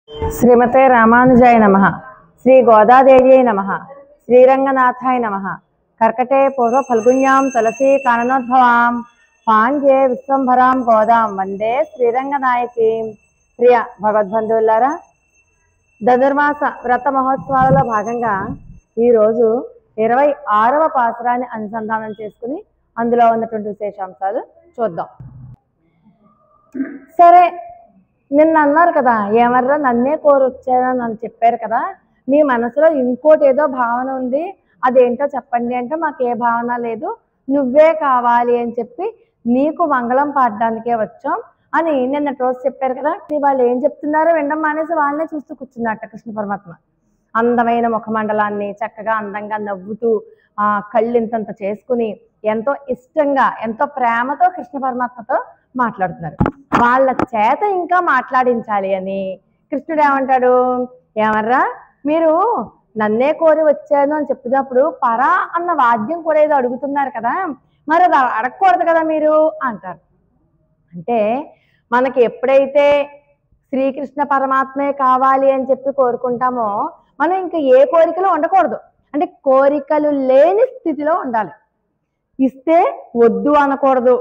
శ్రీమతే రామానుజాయ నమః. శ్రీ గోదాదేవ్యై నమః. శ్రీరంగనాథాయ నమః. కర్కటే పూర్వ ఫల్గుణ్యాం తులసీ కాననోద్భవాం పాండ్యే విశ్వంభరాం గోదాం వందే శ్రీరంగనాయకీం. ప్రియ భగవద్బంధువులారా, ధనుర్మాస వ్రత మహోత్సవాలలో భాగంగా ఈరోజు 26వ పాసురాన్ని అనుసంధానం చేసుకుని అందులో ఉన్నటువంటి విశేషాంశాలు చూద్దాం. సరే, నిన్న అన్నారు కదా, ఏమర్రా నన్నే కోరొచ్చానని అని చెప్పారు కదా, మీ మనసులో ఇంకోటి ఏదో భావన ఉంది, అదేంటో చెప్పండి అంటే మాకు ఏ భావన లేదు, నువ్వే కావాలి అని చెప్పి నీకు మంగళం పాడడానికే వచ్చాం అని నిన్నటి రోజు చెప్పారు కదా. వాళ్ళు ఏం చెప్తున్నారో వినడం మానేసి వాళ్ళనే చూస్తూ కూర్చున్నట్ట కృష్ణ పరమాత్మ. అందమైన ముఖమండలాన్ని చక్కగా అందంగా నవ్వుతూ కళ్ళు ఇంతంత చేసుకుని ఎంతో ఇష్టంగా ఎంతో ప్రేమతో కృష్ణ పరమాత్మతో మాట్లాడుతున్నారు. వాళ్ళ చేత ఇంకా మాట్లాడించాలి అని కృష్ణుడు ఏమంటాడు, ఏమర్రా మీరు నన్నే కోరి వచ్చాను అని చెప్పినప్పుడు పరా అన్న వాద్యం కూడా ఏదో అడుగుతున్నారు కదా, మరి అది అడగకూడదు కదా మీరు అంటారు. అంటే మనకి ఎప్పుడైతే శ్రీకృష్ణ పరమాత్మే కావాలి అని చెప్పి కోరుకుంటామో మనం ఇంకా ఏ కోరికలు ఉండకూడదు. అంటే కోరికలు లేని స్థితిలో ఉండాలి. ఇస్తే వద్దు అనకూడదు,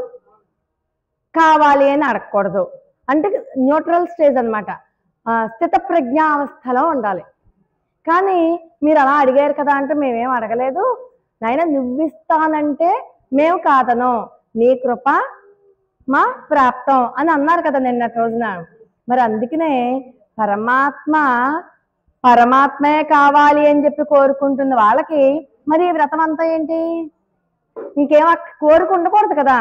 కావాలి అని అడగకూడదు. అంటే న్యూట్రల్ స్టేజ్ అనమాట, స్థిత ప్రజ్ఞా అవస్థలో ఉండాలి. కానీ మీరు అలా అడిగారు కదా అంటే మేమేం అడగలేదు నాయన, నువ్విస్తానంటే మేము కాదను, నీ కృప మా ప్రాప్తం అని అన్నారు కదా నిన్నటి రోజున. మరి అందుకనే పరమాత్మే కావాలి అని చెప్పి కోరుకుంటున్న వాళ్ళకి మరి ఈ వ్రతం అంతా ఏంటి, ఇంకేం కోరుకుండకూడదు కదా.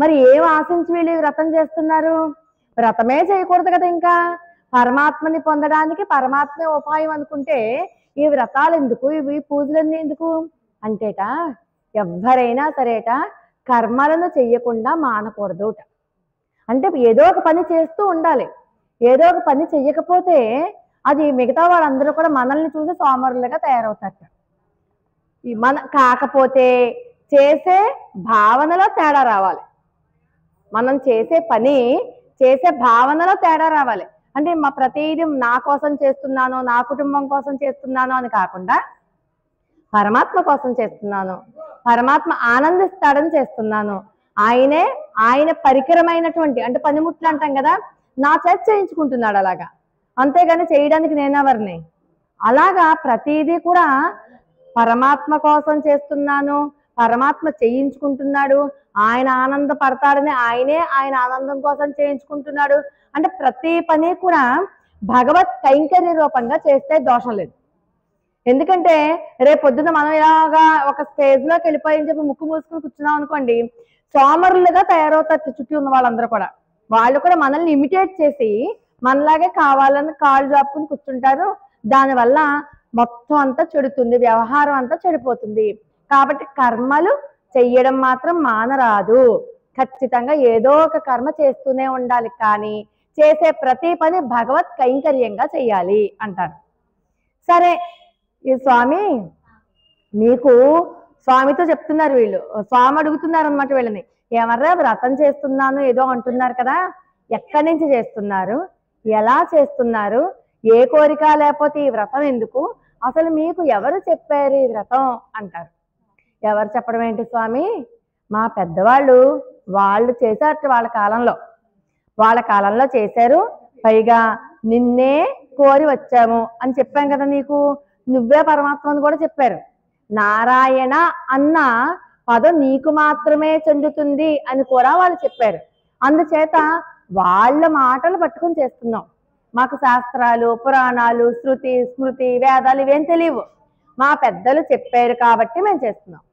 మరి ఏం ఆశించి వీళ్ళు వ్రతం చేస్తున్నారు? వ్రతమే చేయకూడదు కదా. ఇంకా పరమాత్మని పొందడానికి పరమాత్మే ఉపాయం అనుకుంటే ఈ వ్రతాలు ఎందుకు, ఇవి పూజలన్నీ ఎందుకు అంటేట, ఎవ్వరైనా సరేట కర్మలను చెయ్యకుండా మానకూడదు. అంటే ఏదో ఒక పని చేస్తూ ఉండాలి. ఏదో ఒక పని చెయ్యకపోతే అది మిగతా వాళ్ళందరూ కూడా మనల్ని చూసి సోమరులుగా తయారవుతారు. కాకపోతే చేసే భావనలో తేడా రావాలి. మనం చేసే పని చేసే భావనలో తేడా రావాలి. అంటే మా ప్రతిదీ నా కోసం చేస్తున్నాను, నా కుటుంబం కోసం చేస్తున్నాను అని కాకుండా పరమాత్మ కోసం చేస్తున్నాను, పరమాత్మ ఆనందిస్తాడని చేస్తున్నాను, ఆయన పరికరమైనటువంటి అంటే పనిముట్లు అంటాం కదా, నా చేత చేయించుకుంటున్నాడు అలాగా. అంతేగాని చేయడానికి నేనెవరిని? అలాగా ప్రతిదీ కూడా పరమాత్మ కోసం చేస్తున్నాను, పరమాత్మ చేయించుకుంటున్నాడు, ఆయన ఆనందపడతాడని ఆయన ఆనందం కోసం చేయించుకుంటున్నాడు. అంటే ప్రతి పని కూడా భగవత్ కైంకర్య రూపంగా చేస్తే దోషం లేదు. ఎందుకంటే రేపొద్దున మనం ఇలాగా ఒక స్టేజ్లోకి వెళ్ళిపోయి చెప్పి ముక్కు మూసుకుని కూర్చున్నాం అనుకోండి, సోమరులుగా తయారవుతారు చుట్టూ ఉన్న వాళ్ళందరూ కూడా. వాళ్ళు కూడా మనల్ని ఇమిటేట్ చేసి మనలాగే కావాలని కాళ్ళు జాపుకుని కూర్చుంటారు. దానివల్ల మొత్తం అంతా చెడుతుంది, వ్యవహారం అంతా చెడిపోతుంది. కాబట్టి కర్మలు చెయ్యడం మాత్రం మానరాదు. ఖచ్చితంగా ఏదో ఒక కర్మ చేస్తూనే ఉండాలి, కానీ చేసే ప్రతి పని భగవత్ కైంకర్యంగా చెయ్యాలి అంటారు. సరే, ఈ స్వామి మీకు స్వామితో చెప్తున్నారు వీళ్ళు, స్వామి అడుగుతున్నారు అనమాట వీళ్ళని, ఏమర్రా వ్రతం చేస్తున్నాను ఏదో అంటున్నారు కదా, ఎక్కడి నుంచి చేస్తున్నారు, ఎలా చేస్తున్నారు, ఏ కోరిక లేకపోతే ఈ వ్రతం ఎందుకు, అసలు మీకు ఎవరు చెప్పారు ఈ వ్రతం అంటారు. ఎవరు చెప్పడం ఏంటి స్వామి, మా పెద్దవాళ్ళు వాళ్ళు చేశారు, వాళ్ళ కాలంలో చేశారు, పైగా నిన్నే కోరి వచ్చాము అని చెప్పాం కదా నీకు, నువ్వే పరమాత్మ అని కూడా చెప్పారు. నారాయణ అన్న పదం నీకు మాత్రమే చెందుతుంది అని కూడా వాళ్ళు చెప్పారు. అందుచేత వాళ్ళ మాటలు పట్టుకుని చేస్తున్నాం. మాకు శాస్త్రాలు, పురాణాలు, శృతి, స్మృతి, వేదాలు ఇవేం తెలియవు. మా పెద్దలు చెప్పారు కాబట్టి మేము చేస్తున్నాం.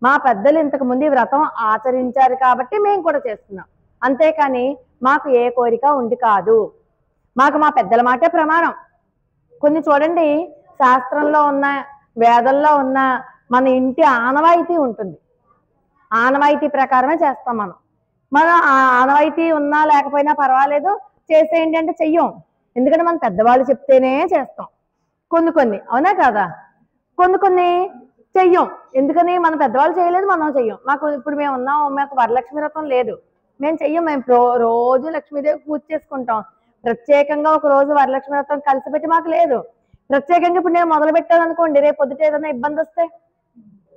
మా పెద్దలు ఇంతకు ముందు వ్రతం ఆచరించారు కాబట్టి మేము కూడా చేస్తున్నాం. అంతేకాని మాకు ఏ కోరిక ఉండి కాదు. మాకు మా పెద్దల మాటే ప్రమాణం. కొన్ని చూడండి, శాస్త్రంలో ఉన్న వేదంలో ఉన్న మన ఇంటి ఆనవాయితీ ఉంటుంది. ఆనవాయితీ ప్రకారమే చేస్తాం. మనం ఆనవాయితీ ఉన్నా లేకపోయినా పర్వాలేదు, చేసేయండి అంటే చెయ్యం. ఎందుకంటే మన పెద్దవాళ్ళు చెప్తేనే చేస్తాం. కొన్ని అవునా కదా, కొన్ని చెయ్యం. ఎందుకని మన పెద్దవాళ్ళు చేయలేదు, మనం చెయ్యం. మాకు ఇప్పుడు మేము ఉన్నాం, మాకు వరలక్ష్మి వ్రతం లేదు, మేము చెయ్యం. మేము రోజు లక్ష్మీదేవి పూజ చేసుకుంటాం. ప్రత్యేకంగా ఒక రోజు వరలక్ష్మి వ్రతం కలిసి పెట్టి మాకు లేదు. ప్రత్యేకంగా ఇప్పుడు నేను మొదలు పెట్టాను అనుకోండి, రేపు పొద్దుట ఏదైనా ఇబ్బంది వస్తే,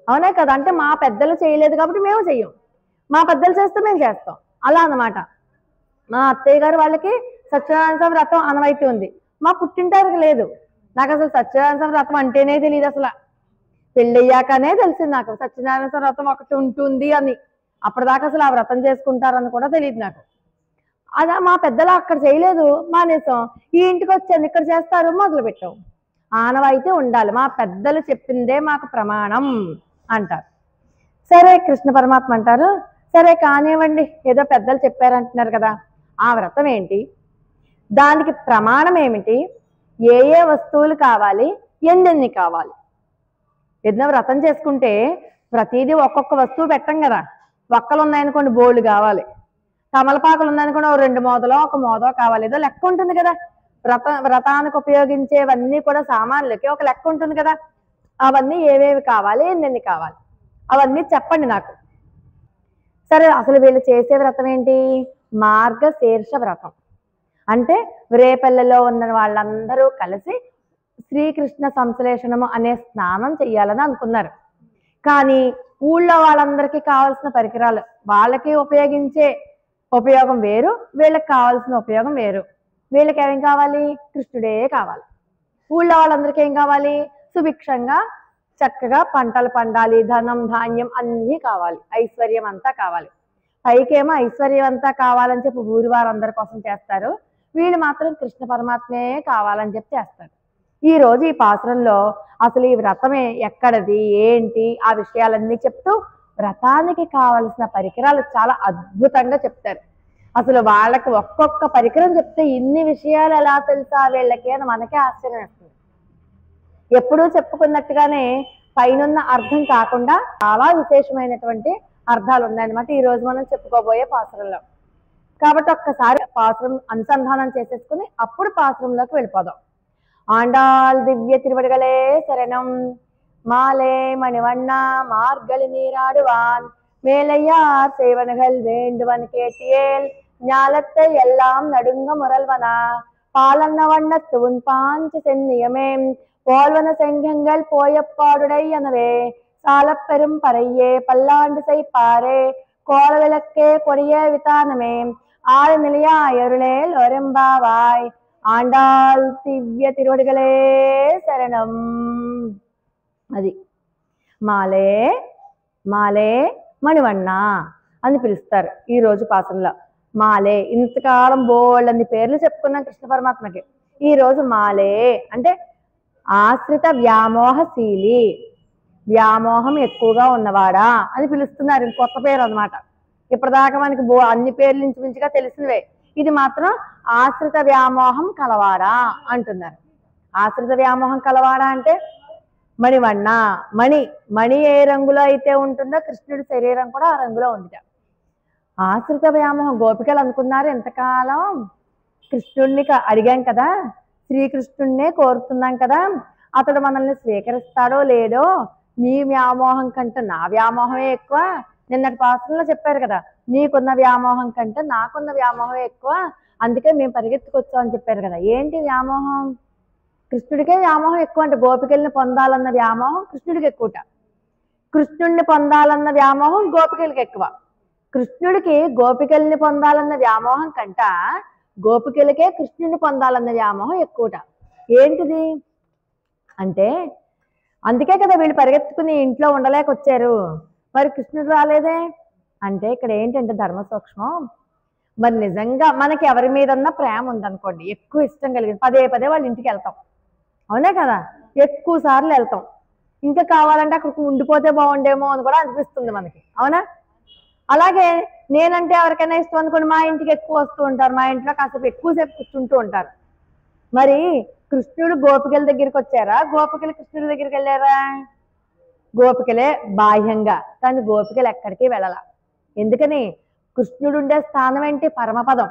అవునా కదా? అంటే మా పెద్దలు చేయలేదు కాబట్టి మేము చెయ్యం, మా పెద్దలు చేస్తే మేము చేస్తాం, అలా అన్నమాట. మా అత్తయ్య గారు వాళ్ళకి సత్యనారాయణ స్వామి వ్రతం అనవైతే ఉంది, మా పుట్టింటారికి లేదు. నాకు అసలు సత్యనారాయణ స్వామి వ్రతం అంటేనే తెలియదు, అసలు పెళ్ళయ్యాకనే తెలిసింది నాకు సత్యనారాయణ స్వామి వ్రతం ఒకటి ఉంటుంది అని. అప్పటిదాకా అసలు ఆ వ్రతం చేసుకుంటారని కూడా తెలియదు నాకు. అలా మా పెద్దలు అక్కడ చేయలేదు, మానేసాం. ఈ ఇంటికి వచ్చాను, ఇక్కడ చేస్తారు, మొదలు పెట్టాం. ఆనవాయితీ ఉండాలి, మా పెద్దలు చెప్పిందే మాకు ప్రమాణం అంటారు. సరే, కృష్ణ పరమాత్మ అంటారు, సరే కానివ్వండి, ఏదో పెద్దలు చెప్పారంటున్నారు కదా, ఆ వ్రతం ఏంటి, దానికి ప్రమాణం ఏమిటి, ఏ ఏ వస్తువులు కావాలి, ఎన్నెన్ని కావాలి. ఏదైనా వ్రతం చేసుకుంటే ప్రతిదీ ఒక్కొక్క వస్తువు పెట్టం కదా. ఒక్కలు ఉన్నాయనుకోండి బోళ్ళు కావాలి, తమలపాకులు ఉన్నాయనుకోండి 2 మోదలో 1 మోదో కావాలి, ఏదో లెక్క ఉంటుంది కదా. వ్రతానికి ఉపయోగించేవన్నీ కూడా సామాన్లకి ఒక లెక్క ఉంటుంది కదా. అవన్నీ ఏవేవి కావాలి, ఎన్నెన్ని కావాలి, అవన్నీ చెప్పండి నాకు. సరే, అసలు వీళ్ళు చేసే వ్రతం ఏంటి, మార్గశీర్ష వ్రతం. అంటే రేపల్లెలో ఉన్న వాళ్ళందరూ కలిసి శ్రీకృష్ణ సంశ్లేషణము అనే స్నానం చెయ్యాలని అనుకున్నారు. కానీ ఊళ్ళో వాళ్ళందరికీ కావాల్సిన పరికరాలు, వాళ్ళకి ఉపయోగించే ఉపయోగం వేరు, వీళ్ళకి కావాల్సిన ఉపయోగం వేరు. వీళ్ళకి ఏం కావాలి, కృష్ణుడే కావాలి. ఊళ్ళో వాళ్ళందరికీ ఏం కావాలి, సుభిక్షంగా చక్కగా పంటలు పండాలి, ధనం ధాన్యం అన్నీ కావాలి, ఐశ్వర్యం అంతా కావాలి. పైకేమో ఐశ్వర్యం అంతా కావాలని చెప్పి ఊరి వారందరి కోసం చేస్తారు, వీళ్ళు మాత్రం కృష్ణ పరమాత్మే కావాలని చెప్పి చేస్తారు. ఈ రోజు ఈ పాసురంలో అసలు ఈ వ్రతమే ఎక్కడది ఏంటి ఆ విషయాలన్నీ చెప్తూ వ్రతానికి కావలసిన పరికరాలు చాలా అద్భుతంగా చెప్తారు. అసలు వాళ్ళకి ఒక్కొక్క పరికరం చెప్తే ఇన్ని విషయాలు ఎలా తెలుసా వీళ్ళకి అని మనకే ఆశ్చర్యం వేస్తుంది. ఎప్పుడూ చెప్పుకున్నట్టుగానే పైనున్న అర్థం కాకుండా చాలా విశేషమైనటువంటి అర్థాలు ఉన్నాయన్నమాట ఈ రోజు మనం చెప్పుకోబోయే పాసురంలో. కాబట్టి ఒక్కసారి పాసురం అనుసంధానం చేసేసుకుని అప్పుడు పాసురంలోకి వెళ్ళిపోదాం. ஆண்டாள் திவ்ய திருவடிகளே சரணம். மாலே மணிவண்ணா மார்கழி நீராடுவான் மேலையார் சேவனகள் வேண்டுவன் கேட்டியேல் ஞாலத்தை எல்லாம் நடுங்க முரல்வனா பாலன்ன வண்ணத்து உன் பாஞ்ச சென்னியமே போல்வன செங்கங்கள் போயப்பாடுடை எனவே சாலப்பெரும் பறையே பல்லாண்டு செய்ப்பாரே கோல விளக்கே கொடிய விதானமே ஆறு நிலையாயருளேல் ஒரெம்பாவாய். ఆండాళ్ దివ్య తిరువడిగలే శరణం. అది మాలే మాలే మణివన్న అని పిలుస్తారు ఈ రోజు పాసంలో. మాలే, ఇంతకాలం బోళ్ళన్ని పేర్లు చెప్పుకున్నాం కృష్ణ పరమాత్మకి. ఈ రోజు మాలే అంటే ఆశ్రిత వ్యామోహశీలి, వ్యామోహం ఎక్కువగా ఉన్నవాడా అని పిలుస్తున్నారు. కొత్త పేరు అన్నమాట. ఇప్పటిదాకా మనకి అన్ని పేర్లు ఇంచుమించుగా తెలిసినవే, ఇది మాత్రం ఆశ్రిత వ్యామోహం కలవాడా అంటున్నారు. ఆశ్రిత వ్యామోహం కలవాడా అంటే మణివన్న, మణి, మణి ఏ రంగులో అయితే ఉంటుందో కృష్ణుడి శరీరం కూడా ఆ రంగులో ఉంది. ఆశ్రిత వ్యామోహం గోపికలు అనుకున్నారు, ఎంతకాలం కృష్ణుడిని అడిగాం కదా, శ్రీకృష్ణుడినే కోరుతున్నాం కదా, అతడు మనల్ని స్వీకరిస్తాడో లేడో, నీ వ్యామోహం కంటే నా వ్యామోహమే ఎక్కువ. నిన్నటి పాత్రలో చెప్పారు కదా, నీకున్న వ్యామోహం కంటే నాకున్న వ్యామోహం ఎక్కువ, అందుకే మేము పరిగెత్తుకొచ్చామని చెప్పారు కదా. ఏంటి వ్యామోహం? కృష్ణుడికే వ్యామోహం ఎక్కువ అంటే గోపికల్ని పొందాలన్న వ్యామోహం కృష్ణుడికి ఎక్కువట, కృష్ణుడిని పొందాలన్న వ్యామోహం గోపికలకి ఎక్కువ. కృష్ణుడికి గోపికల్ని పొందాలన్న వ్యామోహం కంట గోపికలకే కృష్ణుడిని పొందాలన్న వ్యామోహం ఎక్కువట. ఏంటిది అంటే, అందుకే కదా వీళ్ళు పరిగెత్తుకుని ఇంట్లో ఉండలేకొచ్చారు. మరి కృష్ణుడు రాలేదే అంటే ఇక్కడ ఏంటంటే ధర్మ సూక్ష్మం. మరి నిజంగా మనకి ఎవరి మీదన్నా ప్రేమ ఉందనుకోండి, ఎక్కువ ఇష్టం కలిగింది, పదే పదే వాళ్ళ ఇంటికి వెళ్తాం, అవునే కదా, ఎక్కువ సార్లు వెళ్తాం. ఇంకా కావాలంటే అక్కడికి ఉండిపోతే బాగుండేమో అని కూడా అనిపిస్తుంది మనకి, అవునా? అలాగే నేనంటే ఎవరికైనా ఇష్టం అనుకోండి, మా ఇంటికి ఎక్కువ వస్తూ ఉంటారు, మా ఇంట్లో కాసేపు ఎక్కువసేపు కూర్చుంటూ ఉంటారు. మరి కృష్ణుడు గోపికల దగ్గరికి వచ్చారా, గోపికలు కృష్ణుడి దగ్గరికి వెళ్ళారా? గోపికలే బాహ్యంగా, కానీ గోపికలు ఎక్కడికి వెళ్ళాల. ఎందుకని? కృష్ణుడు ఉండే స్థానం ఏంటి? పరమపదం.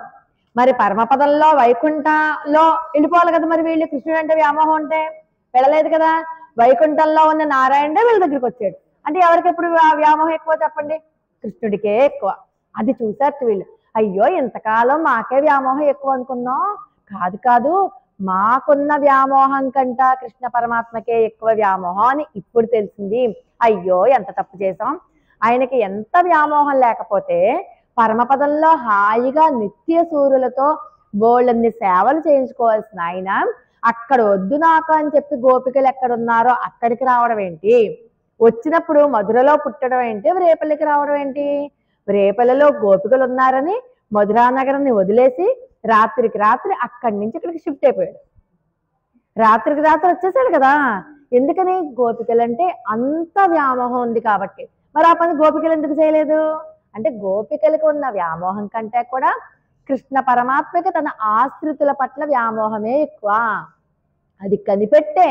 మరి పరమపదంలో వైకుంఠంలో వెళ్ళిపోవాలి కదా. మరి వీళ్ళు కృష్ణుడు అంటే వ్యామోహం అంటే వెళ్ళలేదు కదా. వైకుంఠంలో ఉన్న నారాయణుడే వీళ్ళ దగ్గరికి వచ్చాడు అంటే ఎవరికి ఎప్పుడు వ్యామోహం ఎక్కువ చెప్పండి? కృష్ణుడికే ఎక్కువ. అది చూసారు వీళ్ళు. అయ్యో ఇంతకాలం మాకే వ్యామోహం ఎక్కువ అనుకున్నాం, కాదు కాదు, మాకున్న వ్యామోహం కంట కృష్ణ పరమాత్మకే ఎక్కువ వ్యామోహం అని ఇప్పుడు తెలిసింది. అయ్యో ఎంత తప్పు చేసాం. ఆయనకి ఎంత వ్యామోహం లేకపోతే పరమపదంలో హాయిగా నిత్య సూర్యులతో బోళ్ళన్ని సేవలు చేయించుకోవాల్సిన ఆయన అక్కడ వద్దు నాకు అని చెప్పి గోపికలు ఎక్కడున్నారో అక్కడికి రావడం ఏంటి? వచ్చినప్పుడు మధురలో పుట్టడం ఏంటి? రేపల్లికి రావడం ఏంటి? రేపల్లిలో గోపికలు ఉన్నారని మధురానగరాన్ని వదిలేసి రాత్రికి రాత్రి అక్కడి నుంచి ఇక్కడికి షిఫ్ట్ అయిపోయాడు. రాత్రికి రాత్రి వచ్చేసాడు కదా. ఎందుకని? గోపికలంటే అంత వ్యామోహం ఉంది కాబట్టి. మరి ఆ పని గోపికలు ఎందుకు చేయలేదు అంటే గోపికలకు ఉన్న వ్యామోహం కంటే కూడా కృష్ణ పరమాత్మకి తన ఆశ్రితుల పట్ల వ్యామోహమే ఎక్కువ. అది కనిపెట్టే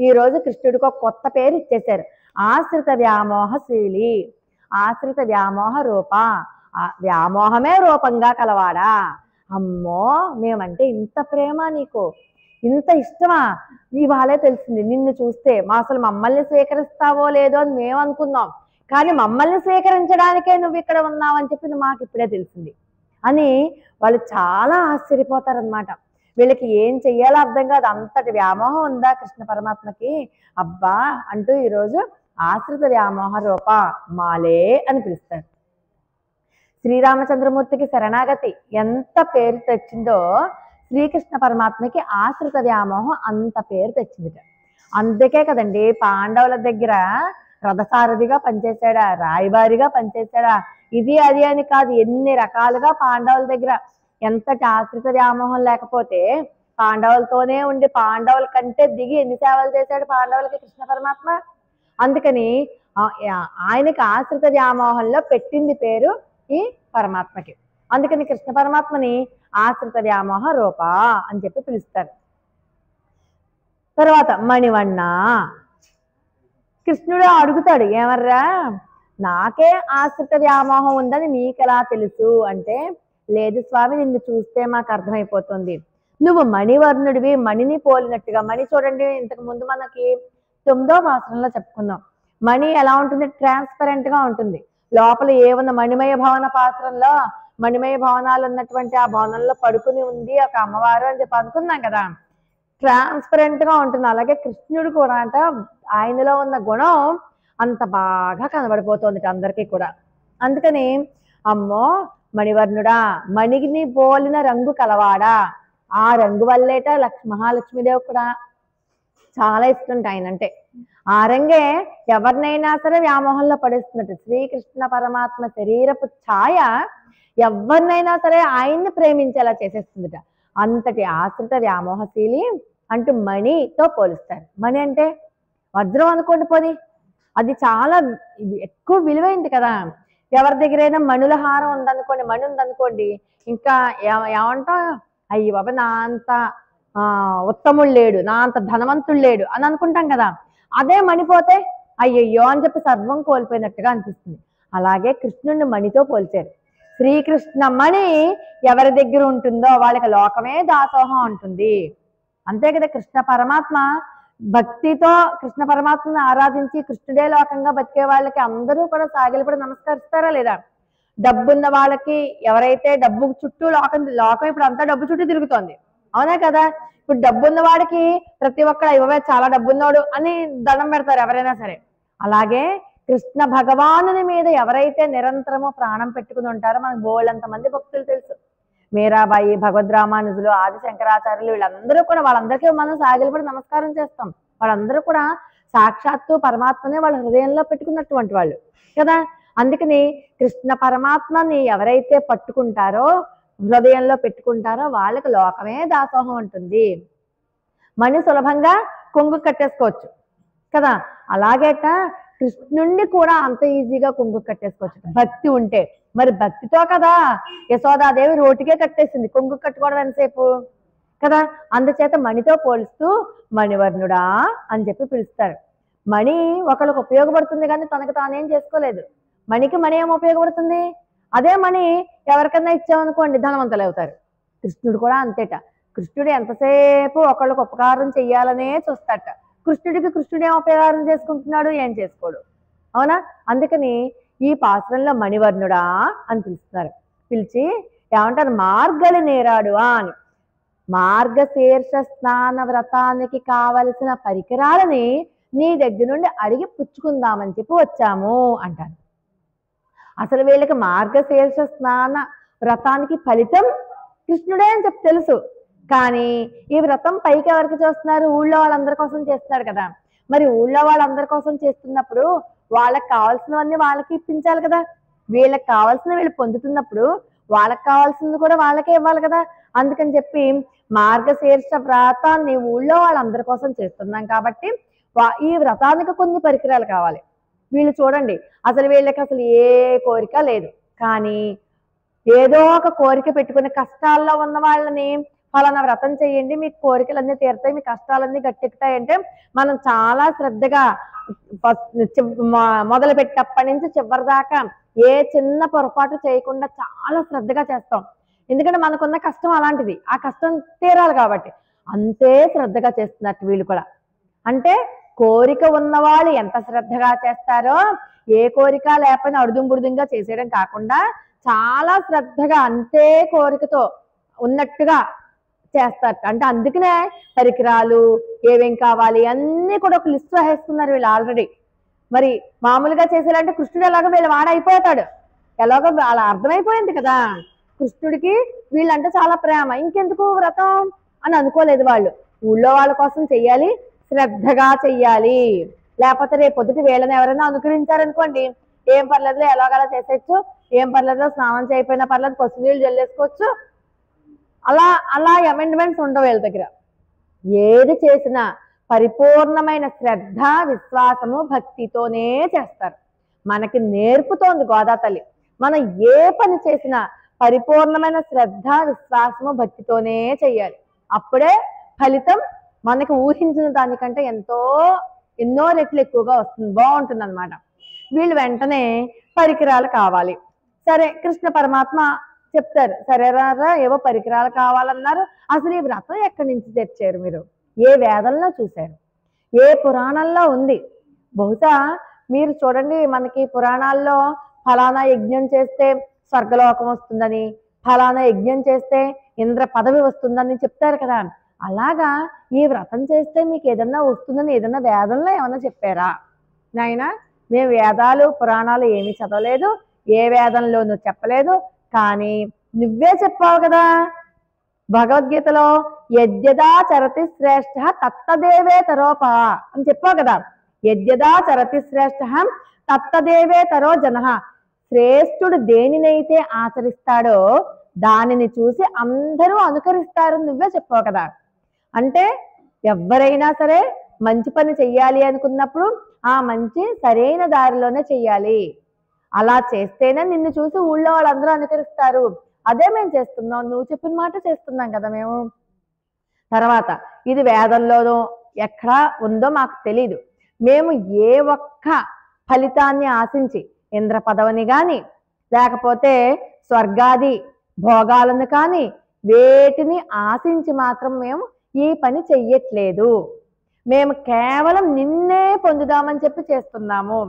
ఈరోజు కృష్ణుడికి ఒక కొత్త పేరు ఇచ్చేశారు, ఆశ్రిత వ్యామోహశీలి, ఆశ్రిత వ్యామోహ రూప. వ్యామోహమే రూపంగా కలవాడా. అమ్మో మేమంటే ఇంత ప్రేమ నీకు, ఇంత ఇష్టమా? ఇవాళే తెలిసింది నిన్ను చూస్తే. అసలు మమ్మల్ని స్వీకరిస్తావో లేదో అని మేము అనుకున్నాం, కానీ మమ్మల్ని స్వీకరించడానికే నువ్వు ఇక్కడ ఉన్నావని చెప్పింది మాకు ఇప్పుడే తెలిసింది అని వాళ్ళు చాలా ఆశ్చర్యపోతారనమాట. వీళ్ళకి ఏం చెయ్యాలో అర్థం కాదు, అంతటి వ్యామోహం ఉందా కృష్ణ పరమాత్మకి. అబ్బా అంటూ ఈరోజు ఆశ్రిత వ్యామోహ రూప మాలే అని పిలుస్తారు. శ్రీరామచంద్రమూర్తికి శరణాగతి ఎంత పేరు తెచ్చిందో శ్రీకృష్ణ పరమాత్మకి ఆశ్రిత వ్యామోహం అంత పేరు తెచ్చింది. అందుకే కదండి పాండవుల దగ్గర రథసారథిగా పనిచేశాడా, రాయబారిగా పనిచేశాడా, ఇది అది అని కాదు, ఎన్ని రకాలుగా పాండవుల దగ్గర. ఎంతటి ఆశ్రిత వ్యామోహం లేకపోతే పాండవులతోనే ఉండి పాండవుల కంటే దిగి ఎన్ని సేవలు చేశాడు పాండవులకి కృష్ణ పరమాత్మ. అందుకని ఆయనకి ఆశ్రిత వ్యామోహంలో పెట్టింది పేరు ఈ పరమాత్మకి. అందుకని కృష్ణ పరమాత్మని ఆశ్రిత వ్యామోహ రూప అని చెప్పి పిలుస్తారు. తర్వాత మణివన్న. కృష్ణుడు అడుగుతాడు, ఏమర్రా నాకే ఆశ్రిత వ్యామోహం ఉందని మీకెలా తెలుసు అంటే, లేదు స్వామి నిన్ను చూస్తే మాకు అర్థమైపోతుంది, నువ్వు మణివర్ణుడివి, మణిని పోలినట్టుగా. మణి చూడండి, ఇంతకు ముందు మనకి 9వ పాసరంలో చెప్పుకుందాం. మణి ఎలా ఉంటుంది? ట్రాన్స్పరెంట్ గా ఉంటుంది. లోపల ఏమున్న మణిమయ భవన పాసరంలో మణిమయ భవనాలు ఉన్నటువంటి ఆ భవనంలో పడుకుని ఉంది ఒక అమ్మవారు అని చెప్పి అనుకున్నాం కదా, ట్రాన్స్పరెంట్ గా ఉంటుంది. అలాగే కృష్ణుడు కూడా అంట ఆయనలో ఉన్న గుణం అంత బాగా కనబడిపోతుంది అందరికీ కూడా. అందుకని అమ్మో మణివర్ణుడా, మణిని పోలిన రంగు కలవాడా, ఆ రంగు వల్లేట మహాలక్ష్మీదేవి కూడా చాలా ఇష్టం ఆయనంటే. ఆ రంగే ఎవరినైనా సరే వ్యామోహంలో పడేస్తున్నట్టు. శ్రీకృష్ణ పరమాత్మ శరీరపు ఛాయ ఎవరినైనా సరే ఆయన్ని ప్రేమించేలా చేసేస్తుందిట. అంతటి ఆశ్రిత వ్యామోహశీలి అంటూ మణితో పోలుస్తారు. మణి అంటే వజ్రం అనుకోండి పోని, అది చాలా ఎక్కువ విలువైంది కదా. ఎవరి దగ్గరైనా మణుల హారం ఉందనుకోండి, మణి ఉందనుకోండి, ఇంకా ఏమంటా అయ్యి బాబా నా అంత ఉత్తముడు లేడు, నా అంత ధనవంతుడు లేడు అని అనుకుంటాం కదా. అదే మణిపోతే అయ్యయ్యో అని చెప్పి సర్వం కోల్పోయినట్టుగా అనిపిస్తుంది. అలాగే కృష్ణుడిని మణితో పోల్చారు. శ్రీకృష్ణ మణి ఎవరి దగ్గర ఉంటుందో వాళ్ళకి లోకమే దాసోహం ఉంటుంది. అంతే కదా. కృష్ణ పరమాత్మ భక్తితో కృష్ణ పరమాత్మను ఆరాధించి కృష్ణుడే లోకంగా బతికే వాళ్ళకి అందరూ కూడా సాగిలపడి నమస్కరిస్తారా లేదా? డబ్బున్న వాళ్ళకి, ఎవరైతే డబ్బు చుట్టూ లోకం ఇప్పుడు అంతా డబ్బు చుట్టూ తిరుగుతోంది, అవునా కదా. ఇప్పుడు డబ్బున్న వాడికి ప్రతి ఒక్కరు ఇవ్వవే చాలా డబ్బున్నాడు అని దండం పెడతారు ఎవరైనా సరే. అలాగే కృష్ణ భగవానుని మీద ఎవరైతే నిరంతరము ప్రాణం పెట్టుకుని ఉంటారో మనకు బోళ్ళంత మంది భక్తులు తెలుసు. మీరాబాయి, భగవద్రామానుజులు, ఆది శంకరాచార్యులు, వీళ్ళందరూ కూడా వాళ్ళందరికీ మనం సాగిలపడి నమస్కారం చేస్తాం. వాళ్ళందరూ కూడా సాక్షాత్తు పరమాత్మనే వాళ్ళ హృదయంలో పెట్టుకున్నటువంటి వాళ్ళు కదా. అందుకని కృష్ణ పరమాత్మని ఎవరైతే పట్టుకుంటారో, హృదయంలో పెట్టుకుంటారో వాళ్ళకి లోకమే దాసోహం ఉంటుంది. మణి సులభంగా కొంగు కట్టేసుకోవచ్చు కదా. అలాగేట కృష్ణుణ్ణి కూడా అంత ఈజీగా కొంగు కట్టేసుకోవచ్చు భక్తి ఉంటే. మరి భక్తితో కదా యశోదాదేవి రోటికే కట్టేసింది, కొంగు కట్టుకోవడం ఎంతసేపు కదా. అందుచేత మణితో పోలుస్తూ మణివర్ణుడా అని చెప్పి పిలుస్తారు. మణి ఒకళ్ళకి ఉపయోగపడుతుంది కానీ తనకు తానేం చేసుకోలేదు. మణికి మణి ఏం ఉపయోగపడుతుంది? అదే మణి ఎవరికన్నా ఇచ్చామనుకోండి ధనవంతులు అవుతారు. కృష్ణుడు కూడా అంతేట. కృష్ణుడు ఎంతసేపు ఒకళ్ళకి ఉపకారం చెయ్యాలనే చూస్తాట. కృష్ణుడు ఏం ఉపకారం చేసుకుంటున్నాడు? ఏం చేసుకోడు, అవునా. అందుకని ఈ పాత్రంలో మణివర్ణుడా అని పిలుస్తున్నారు. పిలిచి ఏమంటారు? మార్గలి నేరాడు అని. మార్గశీర్ష స్నాన వ్రతానికి కావలసిన పరికరాలని నీ దగ్గర నుండి అడిగి పుచ్చుకుందామని చెప్పి వచ్చాము అంటారు. అసలు వీళ్ళకి మార్గశీర్ష స్నాన వ్రతానికి ఫలితం కృష్ణుడే అని చెప్పి తెలుసు. కానీ ఈ వ్రతం పైకి ఎవరికి చేస్తున్నారు? ఊళ్ళో వాళ్ళందరి కోసం చేస్తున్నారు కదా. మరి ఊళ్ళో వాళ్ళందరి కోసం చేస్తున్నప్పుడు వాళ్ళకి కావాల్సినవన్నీ వాళ్ళకి ఇప్పించాలి కదా. వీళ్ళకి కావాల్సిన వీళ్ళు పొందుతున్నప్పుడు వాళ్ళకి కావాల్సింది కూడా వాళ్ళకే ఇవ్వాలి కదా. అందుకని చెప్పి మార్గశీర్ష వ్రతాన్ని ఊళ్ళో వాళ్ళందరి కోసం చేస్తున్నాం కాబట్టి ఈ వ్రతానికి కొన్ని పరికరాలు కావాలి. వీళ్ళు చూడండి, అసలు వీళ్ళకి అసలు ఏ కోరిక లేదు. కానీ ఏదో ఒక కోరిక పెట్టుకుని కష్టాల్లో ఉన్న వాళ్ళని ఫలానా వ్రతం చేయండి, మీకు కోరికలన్నీ తీరుతాయి, మీ కష్టాలన్నీ గట్టెక్కుతాయి అంటే మనం చాలా శ్రద్ధగా మొదలు పెట్టేప్పటి నుంచి చివరి దాకా ఏ చిన్న పొరపాటు చేయకుండా చాలా శ్రద్ధగా చేస్తాం. ఎందుకంటే మనకున్న కష్టం అలాంటిది, ఆ కష్టం తీరాలి కాబట్టి అంతే శ్రద్ధగా చేస్తున్నట్టు వీళ్ళు కూడా. అంటే కోరిక ఉన్నవాళ్ళు ఎంత శ్రద్ధగా చేస్తారో, ఏ కోరిక లేకపోయినా అడుదుం బుడుదుంగా చేసేయడం కాకుండా చాలా శ్రద్ధగా అంతే కోరికతో ఉన్నట్టుగా చేస్తారు. అంటే అందుకనే పరికరాలు ఏమేం కావాలి అన్నీ కూడా ఒక లిస్ట్ రాసేసుకున్నారు వీళ్ళు ఆల్రెడీ. మరి మామూలుగా చేసేలాంటి కృష్ణుడు ఎలాగో వీళ్ళు వాడైపోతాడు, ఎలాగో అలా అర్థమైపోయింది కదా. కృష్ణుడికి వీళ్ళంటే చాలా ప్రేమ, ఇంకెందుకు వ్రతం అని అనుకోలేదు వాళ్ళు. ఊళ్ళో వాళ్ళ కోసం చెయ్యాలి, శ్రద్ధగా చెయ్యాలి. లేకపోతే రేపు పొద్దుటి వీళ్ళని ఎవరైనా అనుకరించారనుకోండి, ఏం పర్లేదులో ఎలాగలా చేసేయచ్చు, ఏం పర్లేదులో స్నానం చేయకపోయినా పర్లేదు, పసుపు నీళ్ళు జల్లేసుకోవచ్చు, అలా అమెండ్మెంట్స్ ఉండవు వీళ్ళ దగ్గర. ఏది చేసినా పరిపూర్ణమైన శ్రద్ధ, విశ్వాసము, భక్తితోనే చేస్తారు. మనకి నేర్పుతోంది గోదా తల్లి. మనం ఏ పని చేసినా పరిపూర్ణమైన శ్రద్ధ, విశ్వాసము, భక్తితోనే చెయ్యాలి. అప్పుడే ఫలితం మనకు ఊహించిన దానికంటే ఎన్నో రెట్లు ఎక్కువగా వస్తుంది, బాగుంటుంది అనమాట. వీళ్ళు వెంటనే పరికరాలు కావాలి. సరే, కృష్ణ పరమాత్మ చెప్తారు, సరేరా ఏవో పరికరాలు కావాలన్నారు. అసలు ఈ వ్రతం ఎక్కడి నుంచి తెచ్చారు మీరు? ఏ వేదంలో చూశారు? ఏ పురాణంలో ఉంది? బహుశా మీరు చూడండి, మనకి పురాణాల్లో ఫలానా యజ్ఞం చేస్తే స్వర్గలోకం వస్తుందని, ఫలానా యజ్ఞం చేస్తే ఇంద్ర పదవి వస్తుందని చెప్తారు కదా. అలాగా ఈ వ్రతం చేస్తే మీకు ఏదన్నా వస్తుందని ఏదన్నా వేదంలో ఏమన్నా చెప్పారా? నాయనా, మేము వేదాలు పురాణాలు ఏమీ చదవలేదు, ఏ వేదంలోనూ చెప్పలేదు. కానీ నువ్వే చెప్పావు కదా భగవద్గీతలో, యద్యదా చరతి శ్రేష్ఠ తత్తదేవే తరోప అని చెప్పావు కదా. యద్యదా చరతి శ్రేష్ఠ తత్తదేవే తరో జన. శ్రేష్ఠుడు దేనినైతే ఆచరిస్తాడో దానిని చూసి అందరూ అనుకరిస్తారు, నువ్వే చెప్పావు కదా. అంటే ఎవరైనా సరే మంచి పని చెయ్యాలి అనుకున్నప్పుడు ఆ మంచి సరైన దారిలోనే చెయ్యాలి. అలా చేస్తేనే నిన్ను చూసి ఊళ్ళో వాళ్ళందరూ అనుకరిస్తారు. అదే మేము చేస్తున్నాం, నువ్వు చెప్పిన మాట చేస్తున్నాం కదా మేము. తర్వాత ఇది వేదంలోనూ ఎక్కడా ఉందో మాకు తెలీదు. మేము ఏ ఒక్క ఫలితాన్ని ఆశించి ఇంద్ర పదవిని కానీ లేకపోతే స్వర్గాది భోగాలను కానీ వేటిని ఆశించి మాత్రం మేము ఈ పని చెయ్యట్లేదు. మేము కేవలం నిన్నే పొందుదామని చెప్పి చేస్తున్నాము.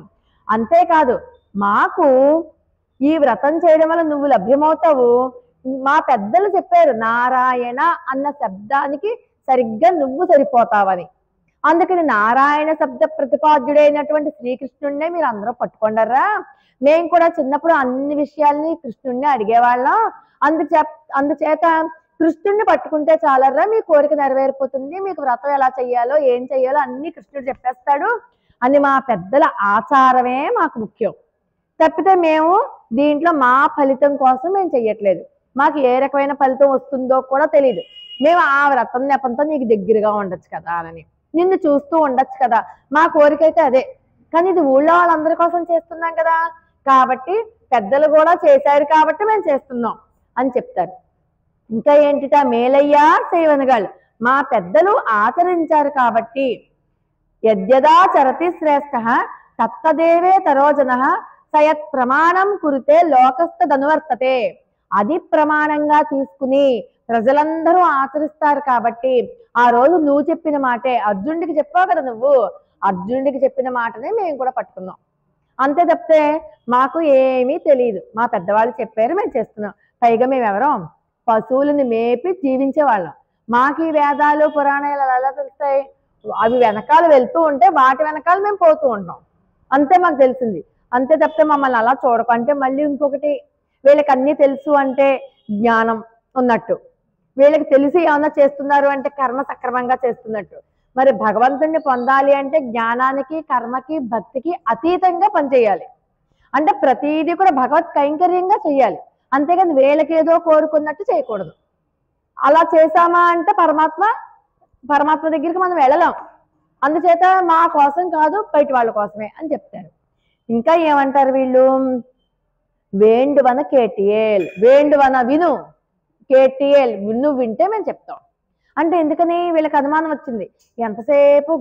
అంతేకాదు, మాకు ఈ వ్రతం చేయడం వల్ల నువ్వు లభ్యమవుతావు. మా పెద్దలు చెప్పారు, నారాయణ అన్న శబ్దానికి సరిగ్గా నువ్వు సరిపోతావని. అందుకని నారాయణ శబ్ద ప్రతిపాద్యుడైనటువంటి శ్రీకృష్ణుడినే మీరు అందరూ పట్టుకుంటారా. మేము కూడా చిన్నప్పుడు అన్ని విషయాల్ని కృష్ణుడిని అడిగేవాళ్ళం. అందుచేత కృష్ణుడిని పట్టుకుంటే చాలరా, మీ కోరిక నెరవేరిపోతుంది, మీకు వ్రతం ఎలా చెయ్యాలో ఏం చెయ్యాలో అన్ని కృష్ణుడు చెప్పేస్తాడు అని మా పెద్దల ఆచారమే మాకు ముఖ్యం. తప్పితే మేము దీంట్లో మా ఫలితం కోసం మేము చెయ్యట్లేదు. మాకు ఏ రకమైన ఫలితం వస్తుందో కూడా తెలియదు. మేము ఆ వ్రతం నెపంతో నీకు దగ్గరగా ఉండొచ్చు కదా అని, నిన్ను చూస్తూ ఉండొచ్చు కదా, మా కోరిక అయితే అదే. కానీ ఇది ఊళ్ళో వాళ్ళందరి కోసం చేస్తున్నాం కదా, కాబట్టి పెద్దలు కూడా చేశారు కాబట్టి మేము చేస్తున్నాం అని చెప్తారు. ఇంకా ఏంటిట, మేలయ్యా సేవనగాళ్ళు, మా పెద్దలు ఆచరించారు కాబట్టి. యద్యదా చరతి శ్రేష్ఠ తత్తదేవే తరోజన సయత్ ప్రమాణం కురితే లోకస్థదనువర్తతే. అది ప్రమాణంగా తీసుకుని ప్రజలందరూ ఆచరిస్తారు కాబట్టి ఆ రోజు నువ్వు చెప్పిన మాటే, అర్జునుడికి చెప్పావు కదా నువ్వు, అర్జునుడికి చెప్పిన మాటనే మేము కూడా పట్టుకున్నాం. అంతే తప్పితే మాకు ఏమీ తెలియదు, మా పెద్దవాళ్ళు చెప్పారు మేము చేస్తున్నాం. పైగా మేము ఎవరో పశువులను మేపి జీవించే వాళ్ళం. మాకు ఈ వేదాలు పురాణాలు ఎలా తెలుస్తాయి? అవి వెనకాల వెళ్తూ ఉంటే వాటి వెనకాల మేము పోతూ ఉంటాం, అంతే మాకు తెలిసింది. అంతే తప్పితే మమ్మల్ని అలా చూడకు. అంటే మళ్ళీ ఇంకొకటి, వీళ్ళకి అన్నీ తెలుసు అంటే జ్ఞానం ఉన్నట్టు, వీళ్ళకి తెలిసి ఏమన్నా చేస్తున్నారు అంటే కర్మ సక్రమంగా చేస్తున్నట్టు. మరి భగవంతుడిని పొందాలి అంటే జ్ఞానానికి, కర్మకి, భక్తికి అతీతంగా పనిచేయాలి. అంటే ప్రతిదీ కూడా భగవత్ కైంకర్యంగా చెయ్యాలి, అంతేగాని వీళ్ళకి ఏదో కోరుకున్నట్టు చేయకూడదు. అలా చేశామా అంటే పరమాత్మ దగ్గరికి మనం వెళ్ళలేం. అందుచేత మా కోసం కాదు, బయట వాళ్ళ కోసమే అని చెప్తారు. ఇంకా ఏమంటారు వీళ్ళు? వేండువన కేటియేల్, వేండువన విను, కేటియేల్ నువ్వు వింటే మేము చెప్తాం. అంటే ఎందుకని? వీళ్ళకి అనుమానం వచ్చింది. ఎంతసేపు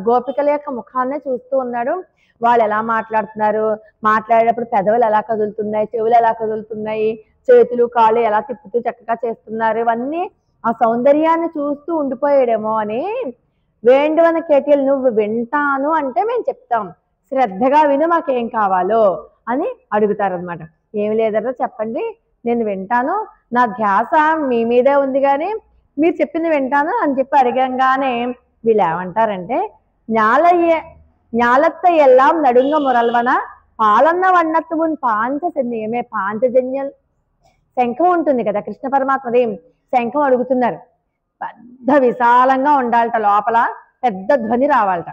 గోపికల యొక్క ముఖాన్నే చూస్తూ ఉన్నాడు, వాళ్ళు ఎలా మాట్లాడుతున్నారు, మాట్లాడేటప్పుడు పెదవులు ఎలా కదులుతున్నాయి, చెవులు ఎలా కదులుతున్నాయి, చేతులు కాళ్ళు ఎలా తిప్పుతూ చక్కగా చేస్తున్నారు, ఇవన్నీ ఆ సౌందర్యాన్ని చూస్తూ ఉండిపోయాడేమో అని వేండువన కేటియల్ నువ్వు వింటాను అంటే మేము చెప్తాం, శ్రద్ధగా విను, మాకేం కావాలో అని అడుగుతారనమాట. ఏమి లేదరా చెప్పండి, నేను వింటాను, నా ధ్యాస మీ మీదే ఉంది కానీ మీరు చెప్పింది వింటాను అని చెప్పి అడగంగానే వీళ్ళు ఏమంటారంటే, ஞாலத்த எல்லாம் நடுங்க మురల్వన పాలన్న వన్నత్తు మున్ పాంచజన్యమే. పాంచజన్యం శంఖం ఉంటుంది కదా కృష్ణ పరమాత్మది, శంఖం అడుగుతున్నారు. పెద్ద విశాలంగా ఉండాలట, లోపల పెద్ద ధ్వని రావాలట,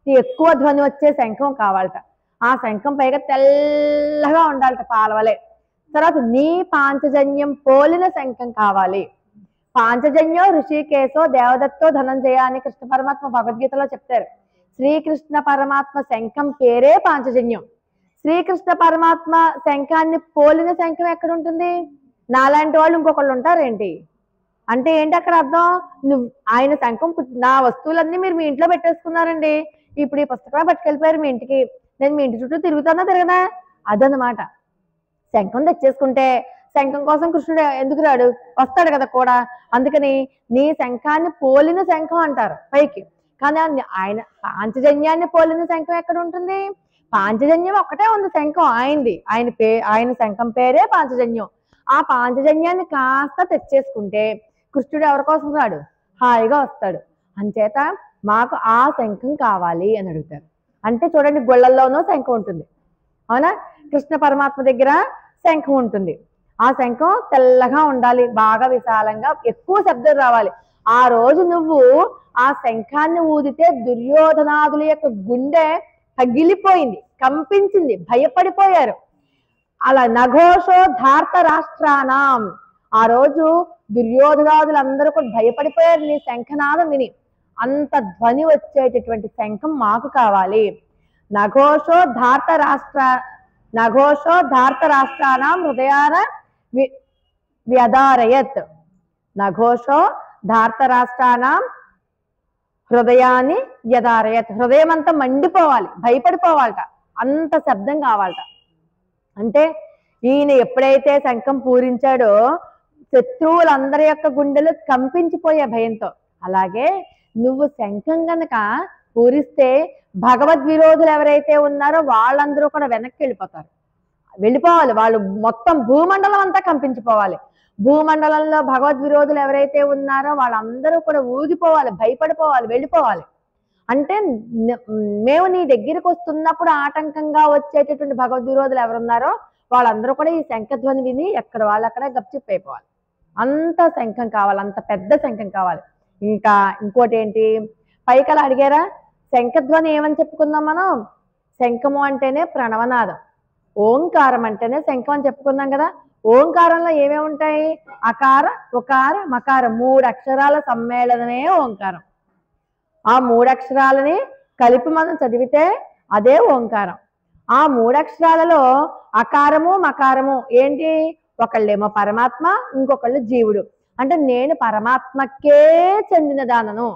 ఎక్కువ ధ్వని వచ్చే శంఖం కావాలట. ఆ శంఖం పైగా తెల్లగా ఉండాలట, పాలవలే. తర్వాత నీ పాంచజన్యం పోలిన శంఖం కావాలి. పాంచజన్యో ఋషికేశో దేవదత్తో ధనంజయ అని కృష్ణ పరమాత్మ భగవద్గీతలో చెప్తారు. శ్రీకృష్ణ పరమాత్మ శంఖం పేరే పాంచజన్యం. శ్రీకృష్ణ పరమాత్మ శంఖాన్ని పోలిన శంఖం ఎక్కడ ఉంటుంది? నాలాంటి వాళ్ళు ఇంకొకళ్ళు ఉంటారేంటి? అంటే ఏంటి అక్కడ అర్థం? నువ్వు ఆయన శంఖం, నా వస్తువులన్నీ మీరు మీ ఇంట్లో పెట్టేసుకున్నారండి, ఇప్పుడు ఈ పుస్తకమే పట్టుకెళ్ళిపోయారు మీ ఇంటికి, నేను మీ ఇంటి చుట్టూ తిరుగుతానా తిరగదా? అదనమాట. శంఖం తెచ్చేసుకుంటే శంఖం కోసం కృష్ణుడు ఎందుకు రాడు? వస్తాడు కదా కూడా. అందుకని నీ శంఖాన్ని పోలిన శంఖం అంటారు పైకి, కానీ ఆయన పాంచజన్యాన్ని పోలిన శంఖం ఎక్కడ ఉంటుంది? పాంచజన్యం ఒక్కటే ఉంది శంఖం ఆయనది, ఆయన శంఖం పేరే పాంచజన్యం. ఆ పాంచజన్యాన్ని కాస్త తెచ్చేసుకుంటే కృష్ణుడు ఎవరి కోసం రాడు? హాయిగా వస్తాడు. అంచేత మాకు ఆ శంఖం కావాలి అని అడుగుతారు. అంటే చూడండి, గుళ్ళల్లోనూ శంఖం ఉంటుంది, అవునా? కృష్ణ పరమాత్మ దగ్గర శంఖం ఉంటుంది. ఆ శంఖం తెల్లగా ఉండాలి, బాగా విశాలంగా, ఎక్కువ శబ్దం రావాలి. ఆ రోజు నువ్వు ఆ శంఖాన్ని ఊదితే దుర్యోధనాదుల యొక్క గుండె పగిలిపోయింది, కంపించింది, భయపడిపోయారు. అలా నఘోషో ధార్త రాష్ట్రానాం, ఆ రోజు దుర్యోధనాదులందరూ కూడా భయపడిపోయారు నీ శంఖనాదం విని. అంత ధ్వని వచ్చేటటువంటి శంఖం మాకు కావాలి. నఘోషో ధార్త రాష్ట్రానాం హృదయాన వ్యదారయత్. నఘోషో ధార్త రాష్ట్రానాం హృదయాన్ని వ్యదారయత్. హృదయం అంతా మండిపోవాలి, భయపడిపోవాలట, అంత శబ్దం కావాలట. అంటే ఈయన ఎప్పుడైతే శంఖం పూరించాడో శత్రువులందరి యొక్క గుండెలు కంపించిపోయే భయంతో, అలాగే నువ్వు శంఖం గనక పూరిస్తే భగవద్విరోధులు ఎవరైతే ఉన్నారో వాళ్ళందరూ కూడా వెనక్కి వెళ్ళిపోవాలి. వాళ్ళు మొత్తం భూమండలం అంతా కంపించిపోవాలి. భూమండలంలో భగవద్విరోధులు ఎవరైతే ఉన్నారో వాళ్ళందరూ కూడా ఊగిపోవాలి, భయపడిపోవాలి, వెళ్ళిపోవాలి. అంటే మేము నీ దగ్గరికి వస్తున్నప్పుడు ఆటంకంగా వచ్చేటటువంటి భగవద్విరోధులు ఎవరున్నారో వాళ్ళందరూ కూడా ఈ శంఖధ్వని విని ఎక్కడ వాళ్ళు అక్కడ గప్చిప్పైపోవాలి. అంత శంఖం కావాలి, అంత పెద్ద శంఖం కావాలి. ఇంకా ఇంకోటి ఏంటి, పైకలా అడిగారా? శంఖధ్వని ఏమని చెప్పుకుందాం మనం? శంఖము అంటేనే ప్రణవనాదం, ఓంకారం అంటేనే శంఖం అని చెప్పుకుందాం కదా. ఓంకారంలో ఏమేమి ఉంటాయి? అకార, ఉకార, మకార, 3 అక్షరాల సమ్మేళనమే ఓంకారం. ఆ 3 అక్షరాలని కలిపి మనం చదివితే అదే ఓంకారం. ఆ 3 అక్షరాలలో అకారము మకారము ఏంటి? ఒకళ్ళేమో పరమాత్మ, ఇంకొకళ్ళు జీవుడు. అంటే నేను పరమాత్మకే చెందిన దానను.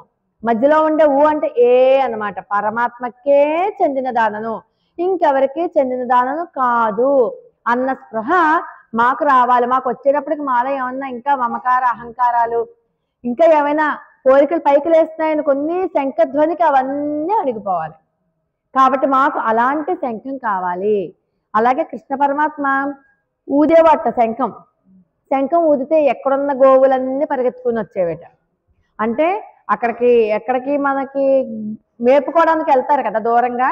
మధ్యలో ఉండే ఊ అంటే ఏ అన్నమాట. పరమాత్మకే చెందిన దానను, ఇంకెవరికి చెందిన దానను కాదు అన్న స్పృహ మాకు రావాలి. మాకు వచ్చేటప్పటికి మాలో ఏమన్నా ఇంకా మమకార అహంకారాలు, ఇంకా ఏమైనా కోరికలు పైకి లేస్తున్నాయని కొన్ని శంఖధ్వనికి అవన్నీ అణిగిపోవాలి. కాబట్టి మాకు అలాంటి శంఖం కావాలి. అలాగే కృష్ణ పరమాత్మ ఊదేవాట శంఖం. శంఖం ఊదితే ఎక్కడున్న గోవులన్నీ పరిగెత్తుకుని వచ్చేవిట. అంటే ఎక్కడికి మనకి మేపుకోవడానికి వెళ్తారు కదా దూరంగా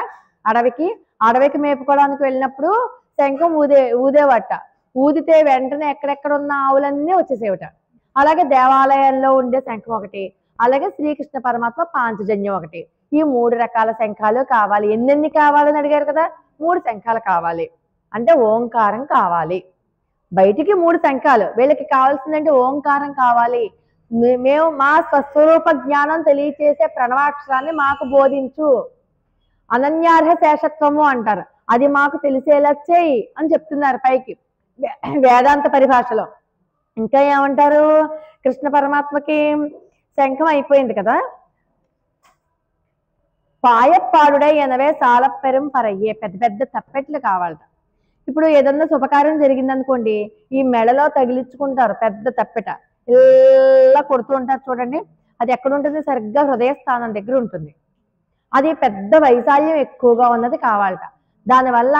అడవికి మేపుకోవడానికి వెళ్ళినప్పుడు శంఖం ఊదేవట. ఊదితే వెంటనే ఎక్కడెక్కడ ఉన్న ఆవులన్నీ వచ్చేసేవిట. అలాగే దేవాలయాల్లో ఉండే శంఖం ఒకటి, అలాగే శ్రీకృష్ణ పరమాత్మ పాంచజన్యం ఒకటి. ఈ 3 రకాల శంఖాలు కావాలి. ఎన్నెన్ని కావాలని అడిగారు కదా, 3 శంఖాలు కావాలి. అంటే ఓంకారం కావాలి. బయటికి 3 శంఖాలు, వీళ్ళకి కావాల్సిందంటే ఓంకారం కావాలి. మేము మా స్వస్వరూప జ్ఞానం తెలియచేసే ప్రణవాక్షరాన్ని మాకు బోధించు, అనన్యార్హ శేషత్వము అంటారు, అది మాకు తెలిసేలా చేయి అని చెప్తున్నారు పైకి వేదాంత పరిభాషలో. ఇంకా ఏమంటారు, కృష్ణ పరమాత్మకి శంఖం అయిపోయింది కదా, పాయప్పాడుడై ఎనవే సాలప్పెరం పరయ్యే, పెద్ద పెద్ద తప్పెట్లు కావాలట. ఇప్పుడు ఏదన్నా శుభకార్యం జరిగిందనుకోండి, ఈ మెడలో తగిలించుకుంటారు పెద్ద తప్పెట, ఇలా కొడుతూ ఉంటారు చూడండి. అది ఎక్కడ ఉంటుంది, సరిగ్గా హృదయ స్థానం దగ్గర ఉంటుంది. అది పెద్ద వైశాల్యం ఎక్కువగా ఉన్నది కావాలట. దానివల్ల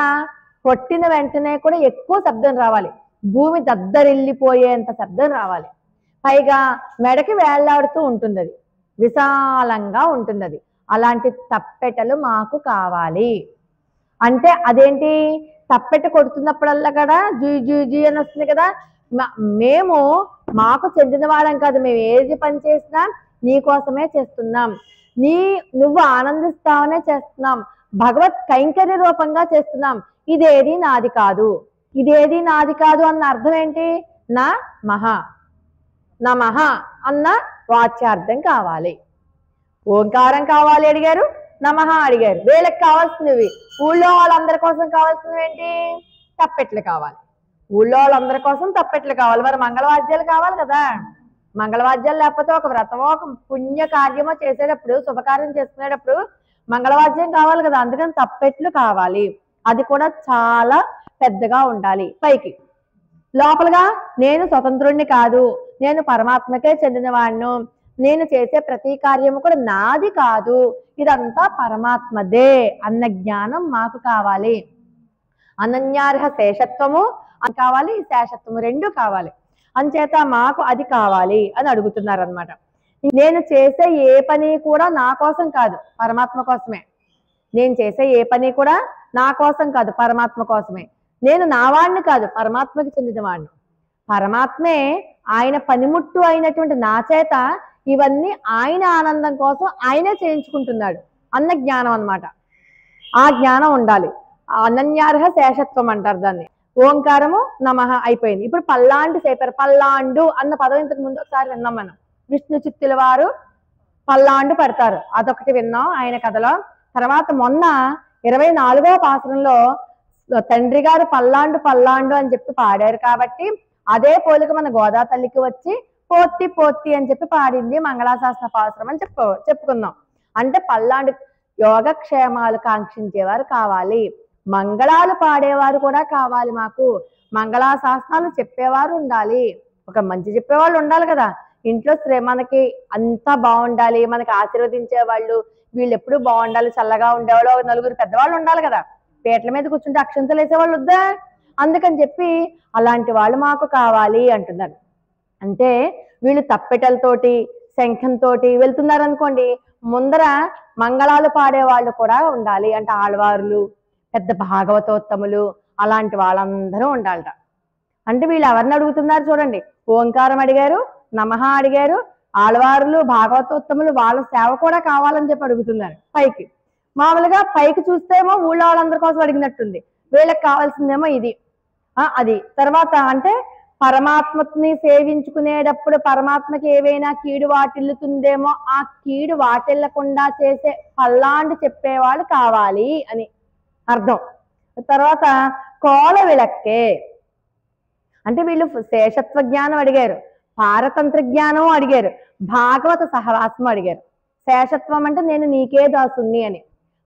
కొట్టిన వెంటనే కూడా ఎక్కువ శబ్దం రావాలి, భూమి దద్దరిల్లిపోయేంత శబ్దం రావాలి. పైగా మెడకి వేళ్లాడుతూ ఉంటుంది, అది విశాలంగా ఉంటుంది. అది అలాంటి తప్పెటలు మాకు కావాలి. అంటే అదేంటి, తప్పెట కొడుతున్నప్పుడల్లా కూడా జూయి జూయి జూయి అని వస్తుంది కదా. మేము మాకు చెందిన వాళ్ళం కాదు, మేము ఏది పని చేసినా నీకోసమే చేస్తున్నాం, నువ్వు ఆనందిస్తావనే చేస్తున్నాం, భగవత్ కైంకర్య రూపంగా చేస్తున్నాం. ఇదేది నాది కాదు, ఇదేది నాది కాదు అన్న అర్థం ఏంటి, నమః అన్న వాచ్యార్థం కావాలి. ఓంకారం కావాలి అడిగారు, నమః అడిగారు. వీళ్ళకి కావాల్సినవి, ఊళ్ళో వాళ్ళందరి కోసం కావాల్సినవి ఏంటి, తప్పెట్లు కావాలి. ఊళ్ళో వాళ్ళందరి కోసం తప్పెట్లు కావాలి. మరి మంగళవాద్యాలు కావాలి కదా. మంగళవాద్యాలు లేకపోతే ఒక వ్రతమో ఒక పుణ్య కార్యమో చేసేటప్పుడు, శుభకార్యం చేసుకునేటప్పుడు మంగళవాద్యం కావాలి కదా. అందుకని తప్పెట్లు కావాలి. అది కూడా చాలా పెద్దగా ఉండాలి. పైకి లోపలగా నేను స్వతంత్రుణ్ణి కాదు, నేను పరమాత్మకే చెందిన వాణ్ణు, నేను చేసే ప్రతి కార్యము కూడా నాది కాదు, ఇదంతా పరమాత్మదే అన్న జ్ఞానం మాకు కావాలి. అనన్యార్హ శేషత్వము అని కావాలి, శేషత్వము 2 కావాలి. అంచేత మాకు అది కావాలి అని అడుగుతున్నారు అనమాట. నేను చేసే ఏ పని కూడా నా కోసం కాదు, పరమాత్మ కోసమే. నేను చేసే ఏ పని కూడా నా కోసం కాదు, పరమాత్మ కోసమే. నేను నా వాడిని కాదు, పరమాత్మకి చెందిన వాడిని. పరమాత్మే ఆయన పనిముట్టు అయినటువంటి నా చేత ఇవన్నీ ఆయన ఆనందం కోసం ఆయనే చేయించుకుంటున్నాడు అన్న జ్ఞానం అన్నమాట. ఆ జ్ఞానం ఉండాలి. అనన్యార్హ శేషత్వం అంటారు దాన్ని. ఓంకారము నమః అయిపోయింది. ఇప్పుడు పల్లాండు చేపారు. పల్లాండు అన్న పదం ఇంతకు ముందు ఒకసారి విన్నాం మనం. విష్ణు చిత్తుల వారు పల్లాండు పెడతారు, అదొకటి విన్నాం ఆయన కథలో. తర్వాత మొన్న 24వ పాసరంలో తండ్రి గారు పల్లాండు పల్లాండు అని చెప్పి పాడారు కాబట్టి అదే పోలిక మన గోదా తల్లికి వచ్చి పోత్తి పోత్తి అని చెప్పి పాడింది మంగళాశాసన పాసరం అని చెప్పుకుందాం. అంటే పల్లాండు యోగక్షేమాలు కాంక్షించేవారు కావాలి, మంగళాలు పాడేవారు కూడా కావాలి. మాకు మంగళాశాసనాలు చెప్పేవారు ఉండాలి, ఒక మంచి చెప్పేవాళ్ళు ఉండాలి కదా. ఇంట్లో మనకి అంతా బాగుండాలి, మనకి ఆశీర్వదించే వాళ్ళు, వీళ్ళు ఎప్పుడు బాగుండాలి, చల్లగా ఉండేవాళ్ళు, 4 పెద్దవాళ్ళు ఉండాలి కదా. పీటల మీద కూర్చుంటే అక్షంతలు వేసేవాళ్ళు వద్దా, అందుకని చెప్పి అలాంటి వాళ్ళు మాకు కావాలి అంటున్నారు. అంటే వీళ్ళు తప్పెటలతోటి శంఖంతో వెళ్తున్నారు అనుకోండి, ముందర మంగళాలు పాడేవాళ్ళు కూడా ఉండాలి. అంటే ఆళ్వారులు, పెద్ద భాగవతోత్తములు, అలాంటి వాళ్ళందరూ ఉండాలట. అంటే వీళ్ళు ఎవరిని అడుగుతున్నారు చూడండి, ఓంకారం అడిగారు, నమః అడిగారు, ఆళ్వారులు భాగవతోత్తములు వాళ్ళ సేవ కూడా కావాలని చెప్పి అడుగుతున్నారు. పైకి మామూలుగా పైకి చూస్తేమో ఊళ్ళో వాళ్ళందరి కోసం అడిగినట్టుంది, వీళ్ళకి కావాల్సిందేమో ఇది అది. తర్వాత అంటే పరమాత్మని సేవించుకునేటప్పుడు పరమాత్మకి ఏవైనా కీడు వాటిల్లుతుందేమో, ఆ కీడు వాటిల్లకుండా చేసే పల్లాండు చెప్పేవాళ్ళు కావాలి అని అర్థం. తర్వాత కోల విளக்கே అంటే వీళ్ళు శేషత్వ జ్ఞానం అడిగారు, పారతంత్ర జ్ఞానం అడిగారు, భాగవత సహవాసం అడిగారు. శేషత్వం అంటే నేను నీకే దాసుణ్ణి అని,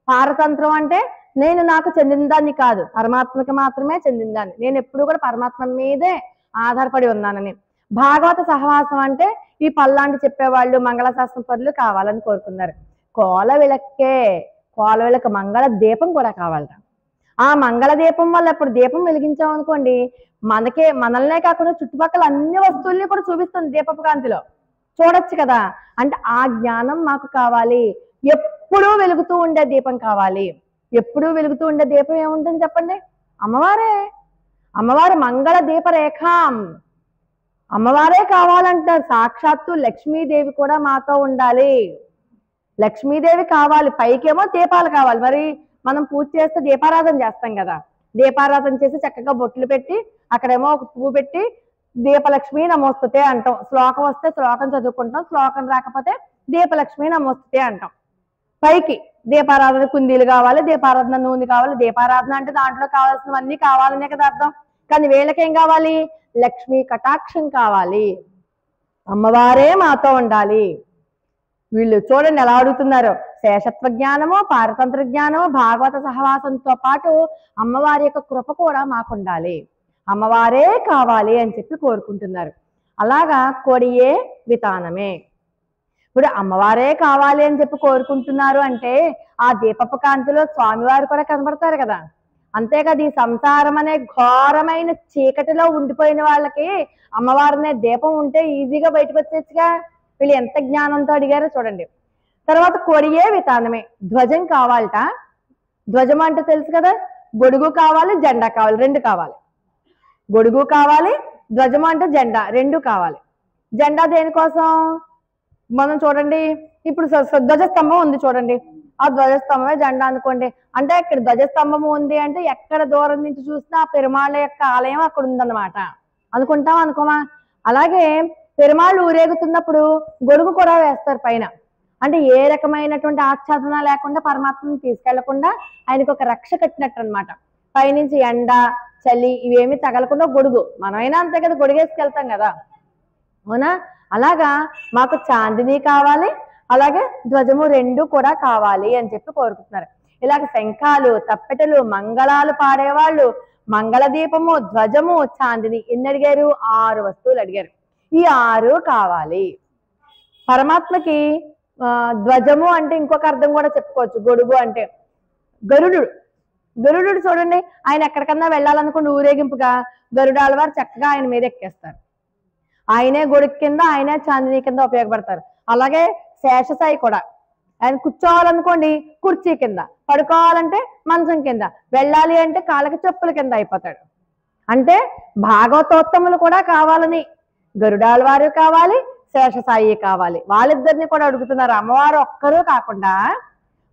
పారతంత్రం అంటే నేను నాకు చెందినదాన్ని కాదు, పరమాత్మకి మాత్రమే చెందినదాన్ని, నేను ఎప్పుడు కూడా పరమాత్మ మీదే ఆధారపడి ఉన్నానని. భాగవత సహవాసం అంటే ఈ పల్లాంటి చెప్పేవాళ్ళు మంగళశాస్త్రం పనులు కావాలని కోరుకున్నారు. కోల విளக்கே, కోల విளக்கு మంగళ దీపం కూడా కావాలట. ఆ మంగళ దీపం వల్ల ఇప్పుడు దీపం వెలిగించాం అనుకోండి, మనల్నే కాకుండా చుట్టుపక్కల అన్ని వస్తువుల్ని కూడా చూపిస్తుంది దీపపు కాంతిలో. చూడొచ్చు కదా. అంటే ఆ జ్ఞానం మాకు కావాలి. ఎప్పుడూ వెలుగుతూ ఉండే దీపం కావాలి. ఎప్పుడూ వెలుగుతూ ఉండే దీపం ఏముంటుంది చెప్పండి? అమ్మవారే. అమ్మవారు మంగళ దీపరేఖాం. అమ్మవారే కావాలంటారు. సాక్షాత్తు లక్ష్మీదేవి కూడా మాతో ఉండాలి. లక్ష్మీదేవి కావాలి. పైకేమో దీపాలు కావాలి. మరి మనం పూజ చేస్తే దీపారాధన చేస్తాం కదా. దీపారాధన చేసి చక్కగా బొట్లు పెట్టి అక్కడేమో ఒక పువ్వు పెట్టి దీపలక్ష్మి నమోస్తుతే అంటాం. శ్లోకం వస్తే శ్లోకం చదువుకుంటాం, శ్లోకం రాకపోతే దీపలక్ష్మి నమోస్తుతే అంటాం. పైకి దీపారాధన కుందీలు కావాలి, దీపారాధన నూనె కావాలి. దీపారాధన అంటే దాంట్లో కావాల్సినవన్నీ కావాలనే కదా అర్థం. కానీ వీళ్ళకేం కావాలి? లక్ష్మీ కటాక్షం కావాలి. అమ్మవారే మాతో ఉండాలి. వీళ్ళు చూడండి ఎలా అడుగుతున్నారు. శేషత్వ జ్ఞానము, పారతంత్ర జ్ఞానము, భాగవత సహవాసంతో పాటు అమ్మవారి యొక్క కృప కూడా మాకు ఉండాలి. అమ్మవారే కావాలి అని చెప్పి కోరుకుంటున్నారు. అలాగా కొడియే వితానమే. ఇప్పుడు అమ్మవారే కావాలి అని చెప్పి కోరుకుంటున్నారు అంటే ఆ దీపపు కాంతిలో స్వామివారు కూడా కనబడతారు కదా. అంతేకాదు ఈ సంసారం అనే ఘోరమైన చీకటిలో ఉండిపోయిన వాళ్ళకి అమ్మవారినే దీపం ఉంటే ఈజీగా బయటకు వచ్చేచ్చుగా. వీళ్ళు ఎంత జ్ఞానంతో అడిగారో చూడండి. తర్వాత కొడియే వితానమే. ధ్వజం కావాలట. ధ్వజం అంటే తెలుసు కదా, గొడుగు కావాలి, జెండా కావాలి, రెండు కావాలి. గొడుగు కావాలి, ధ్వజం అంటే జెండా, రెండు కావాలి. జెండా దేనికోసం? మనం చూడండి, ఇప్పుడు ధ్వజస్తంభం ఉంది చూడండి. ఆ ధ్వజస్తంభమే జెండా అనుకోండి. అంటే ఇక్కడ ధ్వజస్తంభం ఉంది అంటే ఎక్కడ దూరం నుంచి చూసినా ఆ పెరుమాళ్ళ యొక్క ఆలయం అక్కడ ఉందన్నమాట అనుకుంటాం, అనుకోమా? అలాగే పెరుమాళ్ళు ఊరేగుతున్నప్పుడు గొడుగు కూడా వేస్తారు పైన. అంటే ఏ రకమైనటువంటి ఆచ్ఛాదన లేకుండా పరమాత్మను తీసుకెళ్లకుండా ఆయనకు ఒక రక్ష కట్టినట్టు అనమాట. పైనుంచి ఎండ చలి ఇవేమి తగలకుండా గొడుగు. మనమైనా అంతే కదా, గొడుగేసుకెళ్తాం కదా, అవునా? అలాగా మాకు చాందిని కావాలి, అలాగే ధ్వజము రెండు కూడా కావాలి అని చెప్పి కోరుకుంటున్నారు. ఇలాగ శంఖాలు, తప్పెటలు, మంగళాలు పాడేవాళ్ళు, మంగళ దీపము, ధ్వజము, చాందిని ఎన్ని అడిగారు? 6 వస్తువులు అడిగారు. ఈ 6 కావాలి. పరమాత్మకి ధ్వజము అంటే ఇంకొక అర్థం కూడా చెప్పుకోవచ్చు. గొడుగు అంటే గరుడు. గరుడు చూడండి, ఆయన ఎక్కడికన్నా వెళ్ళాలనుకోండి ఊరేగింపుగా, గరుడాల వారు చక్కగా ఆయన మీద ఎక్కేస్తారు. ఆయనే గొడుగు కింద, ఆయనే చాందిని కింద ఉపయోగపడతారు. అలాగే శేషసాయి కూడా, ఆయన కూర్చోవాలనుకోండి కుర్చీ కింద, పడుకోవాలంటే మంచం కింద, వెళ్ళాలి అంటే కాళ్ళకి చెప్పుల కింద అయిపోతాడు. అంటే భాగవతోత్తములు కూడా కావాలని, గరుడాల వారు కావాలి, శేషసాయి కావాలి. వాళ్ళిద్దరిని కూడా అడుగుతున్నారు. అమ్మవారు ఒక్కరూ కాకుండా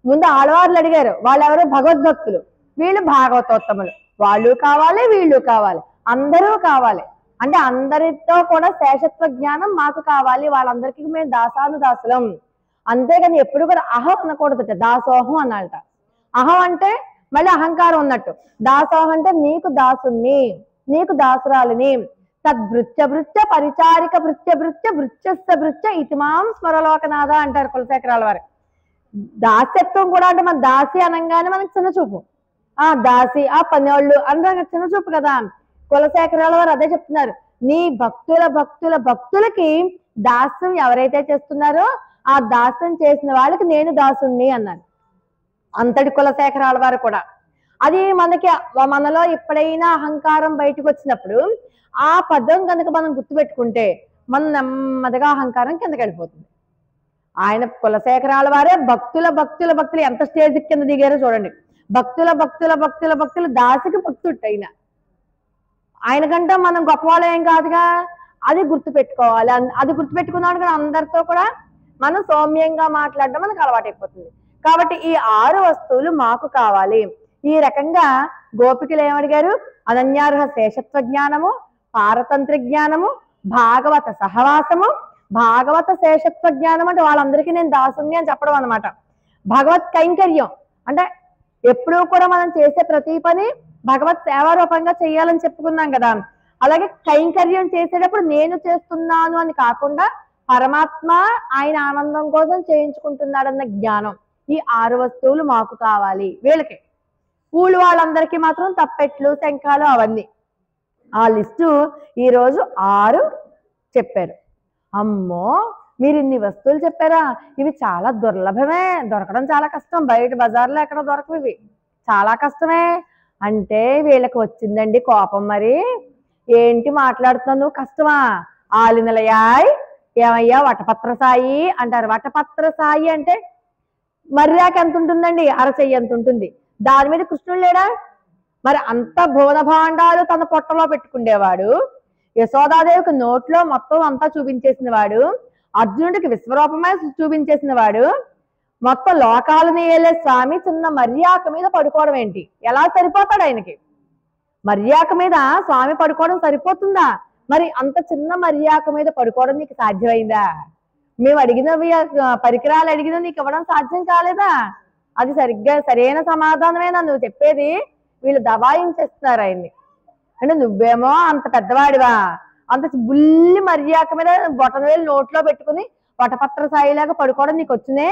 ముందు ఆడవార్లు అడిగారు. వాళ్ళెవరు? భగవద్భక్తులు. వీళ్ళు భాగవతోత్తములు. వాళ్ళు కావాలి, వీళ్ళు కావాలి, అందరూ కావాలి. అంటే అందరితో కూడా శేషత్వ జ్ఞానం మాకు కావాలి. వాళ్ళందరికీ మేము దాసానుదాసులం. అంతేగాని ఎప్పుడు కూడా అహం అనకూడదుట, దాసోహం అనాలట. అహం అంటే మళ్ళీ అహంకారం ఉన్నట్టు. దాసోహం అంటే నీకు దాసుని, నీకు దాసురాలిని. తద్భృత్య భృత్య పరిచారిక భృత్య భృత్య భృత్యస్య భృత్య ఇతిమాం స్మరలోకనాథ అంటారు కులశేఖరాల వారు. దాస్యత్వం కూడా అంటే మన దాసి అనగానే మనకి చిన్న చూపు. ఆ దాసి, ఆ పనోళ్ళు అంటే చిన్న చూపు కదా. కులశేఖరాల వారు అదే చెప్తున్నారు. నీ భక్తులకి దాస్యం ఎవరైతే చేస్తున్నారో ఆ దాస్యం చేసిన వాళ్ళకి నేను దాసుణ్ణి అన్నారు. అంతటి కులశేఖరాల వారు కూడా. అది మనలో ఎప్పుడైనా అహంకారం బయటకు వచ్చినప్పుడు ఆ పదం కనుక మనం గుర్తుపెట్టుకుంటే మనం నెమ్మదిగా అహంకారం కిందకి వెళ్ళిపోతుంది. ఆయన కులశేఖరాల వారే భక్తులు ఎంత స్టేజ్ కింద దిగారో చూడండి. భక్తుల దాసికి భక్తుడు ఆయన కంటే మనం గొప్పవాళ్ళం ఏం కాదుగా. అది గుర్తుపెట్టుకోవాలి. అది గుర్తుపెట్టుకున్నాడు కానీ అందరితో కూడా మనం సౌమ్యంగా మాట్లాడడం మనకు అలవాటైపోతుంది. కాబట్టి ఈ 6 వస్తువులు మాకు కావాలి. ఈ రకంగా గోపికలు ఏమడిగారు? అనన్యార్హ శేషత్వ జ్ఞానము, పారతంత్ర జ్ఞానము, భాగవత సహవాసము, భాగవత శేషత్వ జ్ఞానం అంటే వాళ్ళందరికీ నేను దాసుని అని చెప్పడం అనమాట. భగవత్ కైంకర్యం అంటే ఎప్పుడూ కూడా మనం చేసే ప్రతి పని భగవత్ సేవారూపంగా చేయాలని చెప్పుకున్నాం కదా. అలాగే కైంకర్యం చేసేటప్పుడు నేను చేస్తున్నాను అని కాకుండా పరమాత్మ ఆయన ఆనందం కోసం చేయించుకుంటున్నాడన్న జ్ఞానం. ఈ 6 వస్తువులు మాకు కావాలి. వీళ్ళకి ఊళ్ళు వాళ్ళందరికీ మాత్రం తప్పెట్లు, శంఖాలు అవన్నీ. ఆ లిస్టు ఈరోజు 6 చెప్పారు. అమ్మో మీరు ఇన్ని వస్తువులు చెప్పారా? ఇవి చాలా దుర్లభమే, దొరకడం చాలా కష్టం. బయట బజార్లో ఎక్కడ దొరకవు, ఇవి చాలా కష్టమే. అంటే వీళ్ళకి వచ్చిందండి కోపం. మరి ఏంటి మాట్లాడుతున్నావు నువ్వు, కష్టమా? ఆలినలయాయ్, ఏమయ్యా వటపత్ర సాయి అంటారు. వటపత్ర సాయి అంటే మర్యాక ఎంత ఉంటుందండి? అరచెయ్యి ఎంత ఉంటుంది. దాని మీద కృష్ణుడు లేడా? మరి అంత భువన భాండాలు తన పొట్టలో పెట్టుకుండేవాడు, యశోదాదేవికి నోట్లో మొత్తం అంతా చూపించేసిన వాడు, అర్జునుడికి విశ్వరూపమే చూపించేసిన వాడు, మొత్తం లోకాలని ఏలే స్వామి చిన్న మర్యాక మీద పడుకోవడం ఏంటి? ఎలా సరిపోతాడు ఆయనకి? మర్యాక మీద స్వామి పడుకోవడం సరిపోతుందా? మరి అంత చిన్న మర్యాక మీద పడుకోవడం నీకు సాధ్యమైందా? మేము అడిగినవి పరికరాలు అడిగినా నీకు ఇవ్వడం సాధ్యం కాలేదా? అది సరిగ్గా సరైన సమాధానమేనా నువ్వు చెప్పేది? వీళ్ళు దబాయించేస్తున్నారు ఆయన్ని. అంటే నువ్వేమో అంత పెద్దవాడివా, అంత బుల్లి మర్యాక మీద బొటనవేలు నోట్లో పెట్టుకుని వటపత్ర సాయిలాగా పడుకోవడం నీకు వచ్చునే?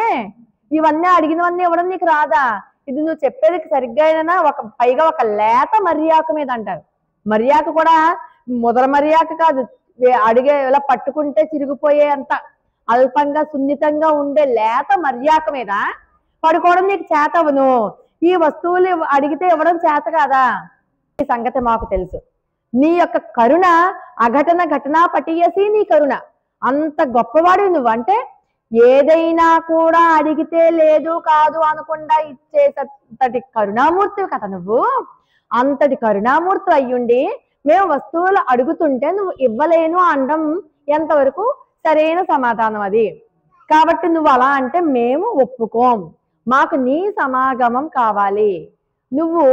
ఇవన్నీ అడిగినవన్నీ ఇవ్వడం నీకు రాదా? ఇది నువ్వు చెప్పేది సరిగ్గా అయినా పైగా ఒక లేత మర్యాక మీద అంటారు. మర్యాక కూడా ముదర మర్యాక కాదు, అడిగే ఇలా పట్టుకుంటే చిరిగిపోయే అంత అల్పంగా సున్నితంగా ఉండే లేత మర్యాక మీద పడుకోవడం నీకు చేతవను. ఈ వస్తువులు అడిగితే ఇవ్వడం చేత కాదా? ఈ సంగతి మాకు తెలుసు. నీ యొక్క కరుణ అఘటన ఘటనా పటీయసి, నీ కరుణ అంత గొప్పవాడివి నువ్వు. అంటే ఏదైనా కూడా అడిగితే లేదు కాదు అనకుండా ఇచ్చేటంతటి కరుణామూర్తివి కదా నువ్వు. అంతటి కరుణామూర్తి అయ్యుండి మేము వస్తువులు అడుగుతుంటే నువ్వు ఇవ్వలేను అనడం ఎంతవరకు సరైన సమాధానం అది? కాబట్టి నువ్వు అలా అంటే మేము ఒప్పుకోం. మాకు నీ సమాగమం కావాలి. నువ్వు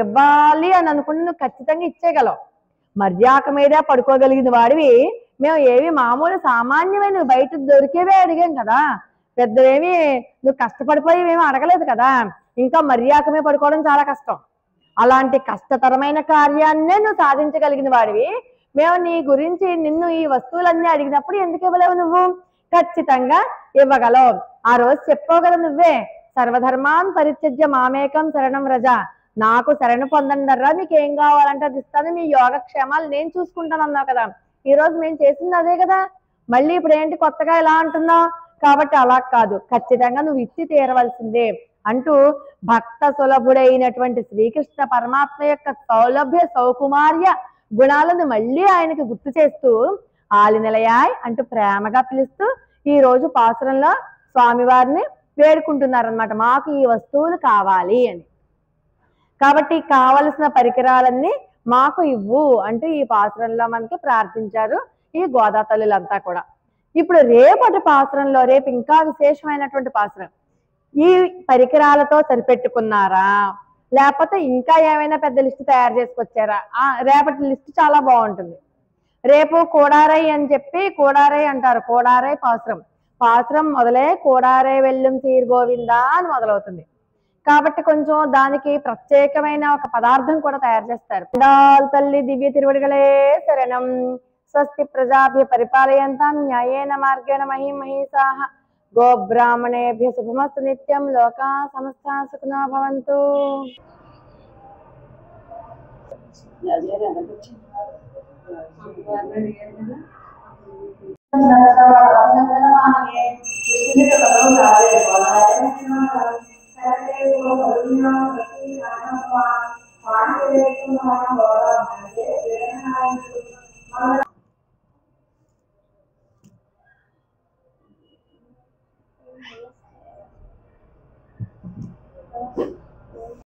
ఇవ్వాలి అని అనుకుంటే నువ్వు ఖచ్చితంగా ఇచ్చేయగలవు. మర్యాక మీద పడుకోగలిగిన వాడివి, మేము ఏవి మామూలు సామాన్యమైన బయట దొరికేవే అడిగాం కదా, పెద్దవేమి నువ్వు కష్టపడిపోయి ఏమి అడగలేదు కదా. ఇంకా మర్యాక మీద పడుకోవడం చాలా కష్టం. అలాంటి కష్టతరమైన కార్యాన్నే నువ్వు సాధించగలిగిన వాడివి, మేము నీ గురించి నిన్ను ఈ వస్తువులన్నీ అడిగినప్పుడు ఎందుకు ఇవ్వలేవు? నువ్వు ఖచ్చితంగా ఇవ్వగలవు. ఆ రోజు చెప్పావు కదా నువ్వే, సర్వధర్మాన్ పరిత్యజ్య మామేకం శరణం రజ, నాకు శరణు పొందండర్రా, మీకు ఏం కావాలంటే అది ఇస్తాను, మీ యోగక్షేమాలు నేను చూసుకుంటాను అన్నావు కదా. ఈ రోజు మేము చేసింది అదే కదా, మళ్ళీ ఇప్పుడు ఏంటి కొత్తగా ఇలా అంటున్నావు? కాబట్టి అలా కాదు, ఖచ్చితంగా నువ్వు ఇచ్చి తీరవలసిందే అంటూ భక్త సులభుడైనటువంటి శ్రీకృష్ణ పరమాత్మ యొక్క సౌలభ్య సౌకుమార్య గుణాలను మళ్ళీ ఆయనకి గుర్తు చేస్తూ ఆలినిలయాయ్ అంటూ ప్రేమగా పిలుస్తూ ఈ రోజు పాసురంలో స్వామివారిని వేడుకుంటున్నారనమాట. మాకు ఈ వస్తువులు కావాలి అని. కాబట్టి కావలసిన పరికరాలన్నీ మాకు ఇవ్వు అంటూ ఈ పాసురంలో మనకి ప్రార్థించారు ఈ గోదా తల్లులంతా కూడా. ఇప్పుడు రేపటి పాసురంలో, రేపు ఇంకా విశేషమైనటువంటి పాసురం, ఈ పరికరాలతో సరిపెట్టుకున్నారా లేకపోతే ఇంకా ఏమైనా పెద్ద లిస్టు తయారు చేసుకొచ్చారా? రేపటి లిస్టు చాలా బాగుంటుంది. రేపు కోడారై అని చెప్పి, కోడారై అంటారు, కోడారై పాసురం. పాసురం మొదలే కోడారై వెల్లుం తీర్ గోవిందా అని మొదలవుతుంది. కాబట్టి కొంచెం దానికి ప్రత్యేకమైన ఒక పదార్థం కూడా తయారు చేస్తారు. తల్లి దివ్య తిరువడిగలే శరణం. స్వస్తి ప్రజాభ్య పరిపాలయంతాం న్యాయేన మార్గేణ మహిమహీసాః. గోబ్రాహ్మణేభ్య శుభమస్తు నిత్యం. లోకా సమస్తా సుఖినో భవంతు.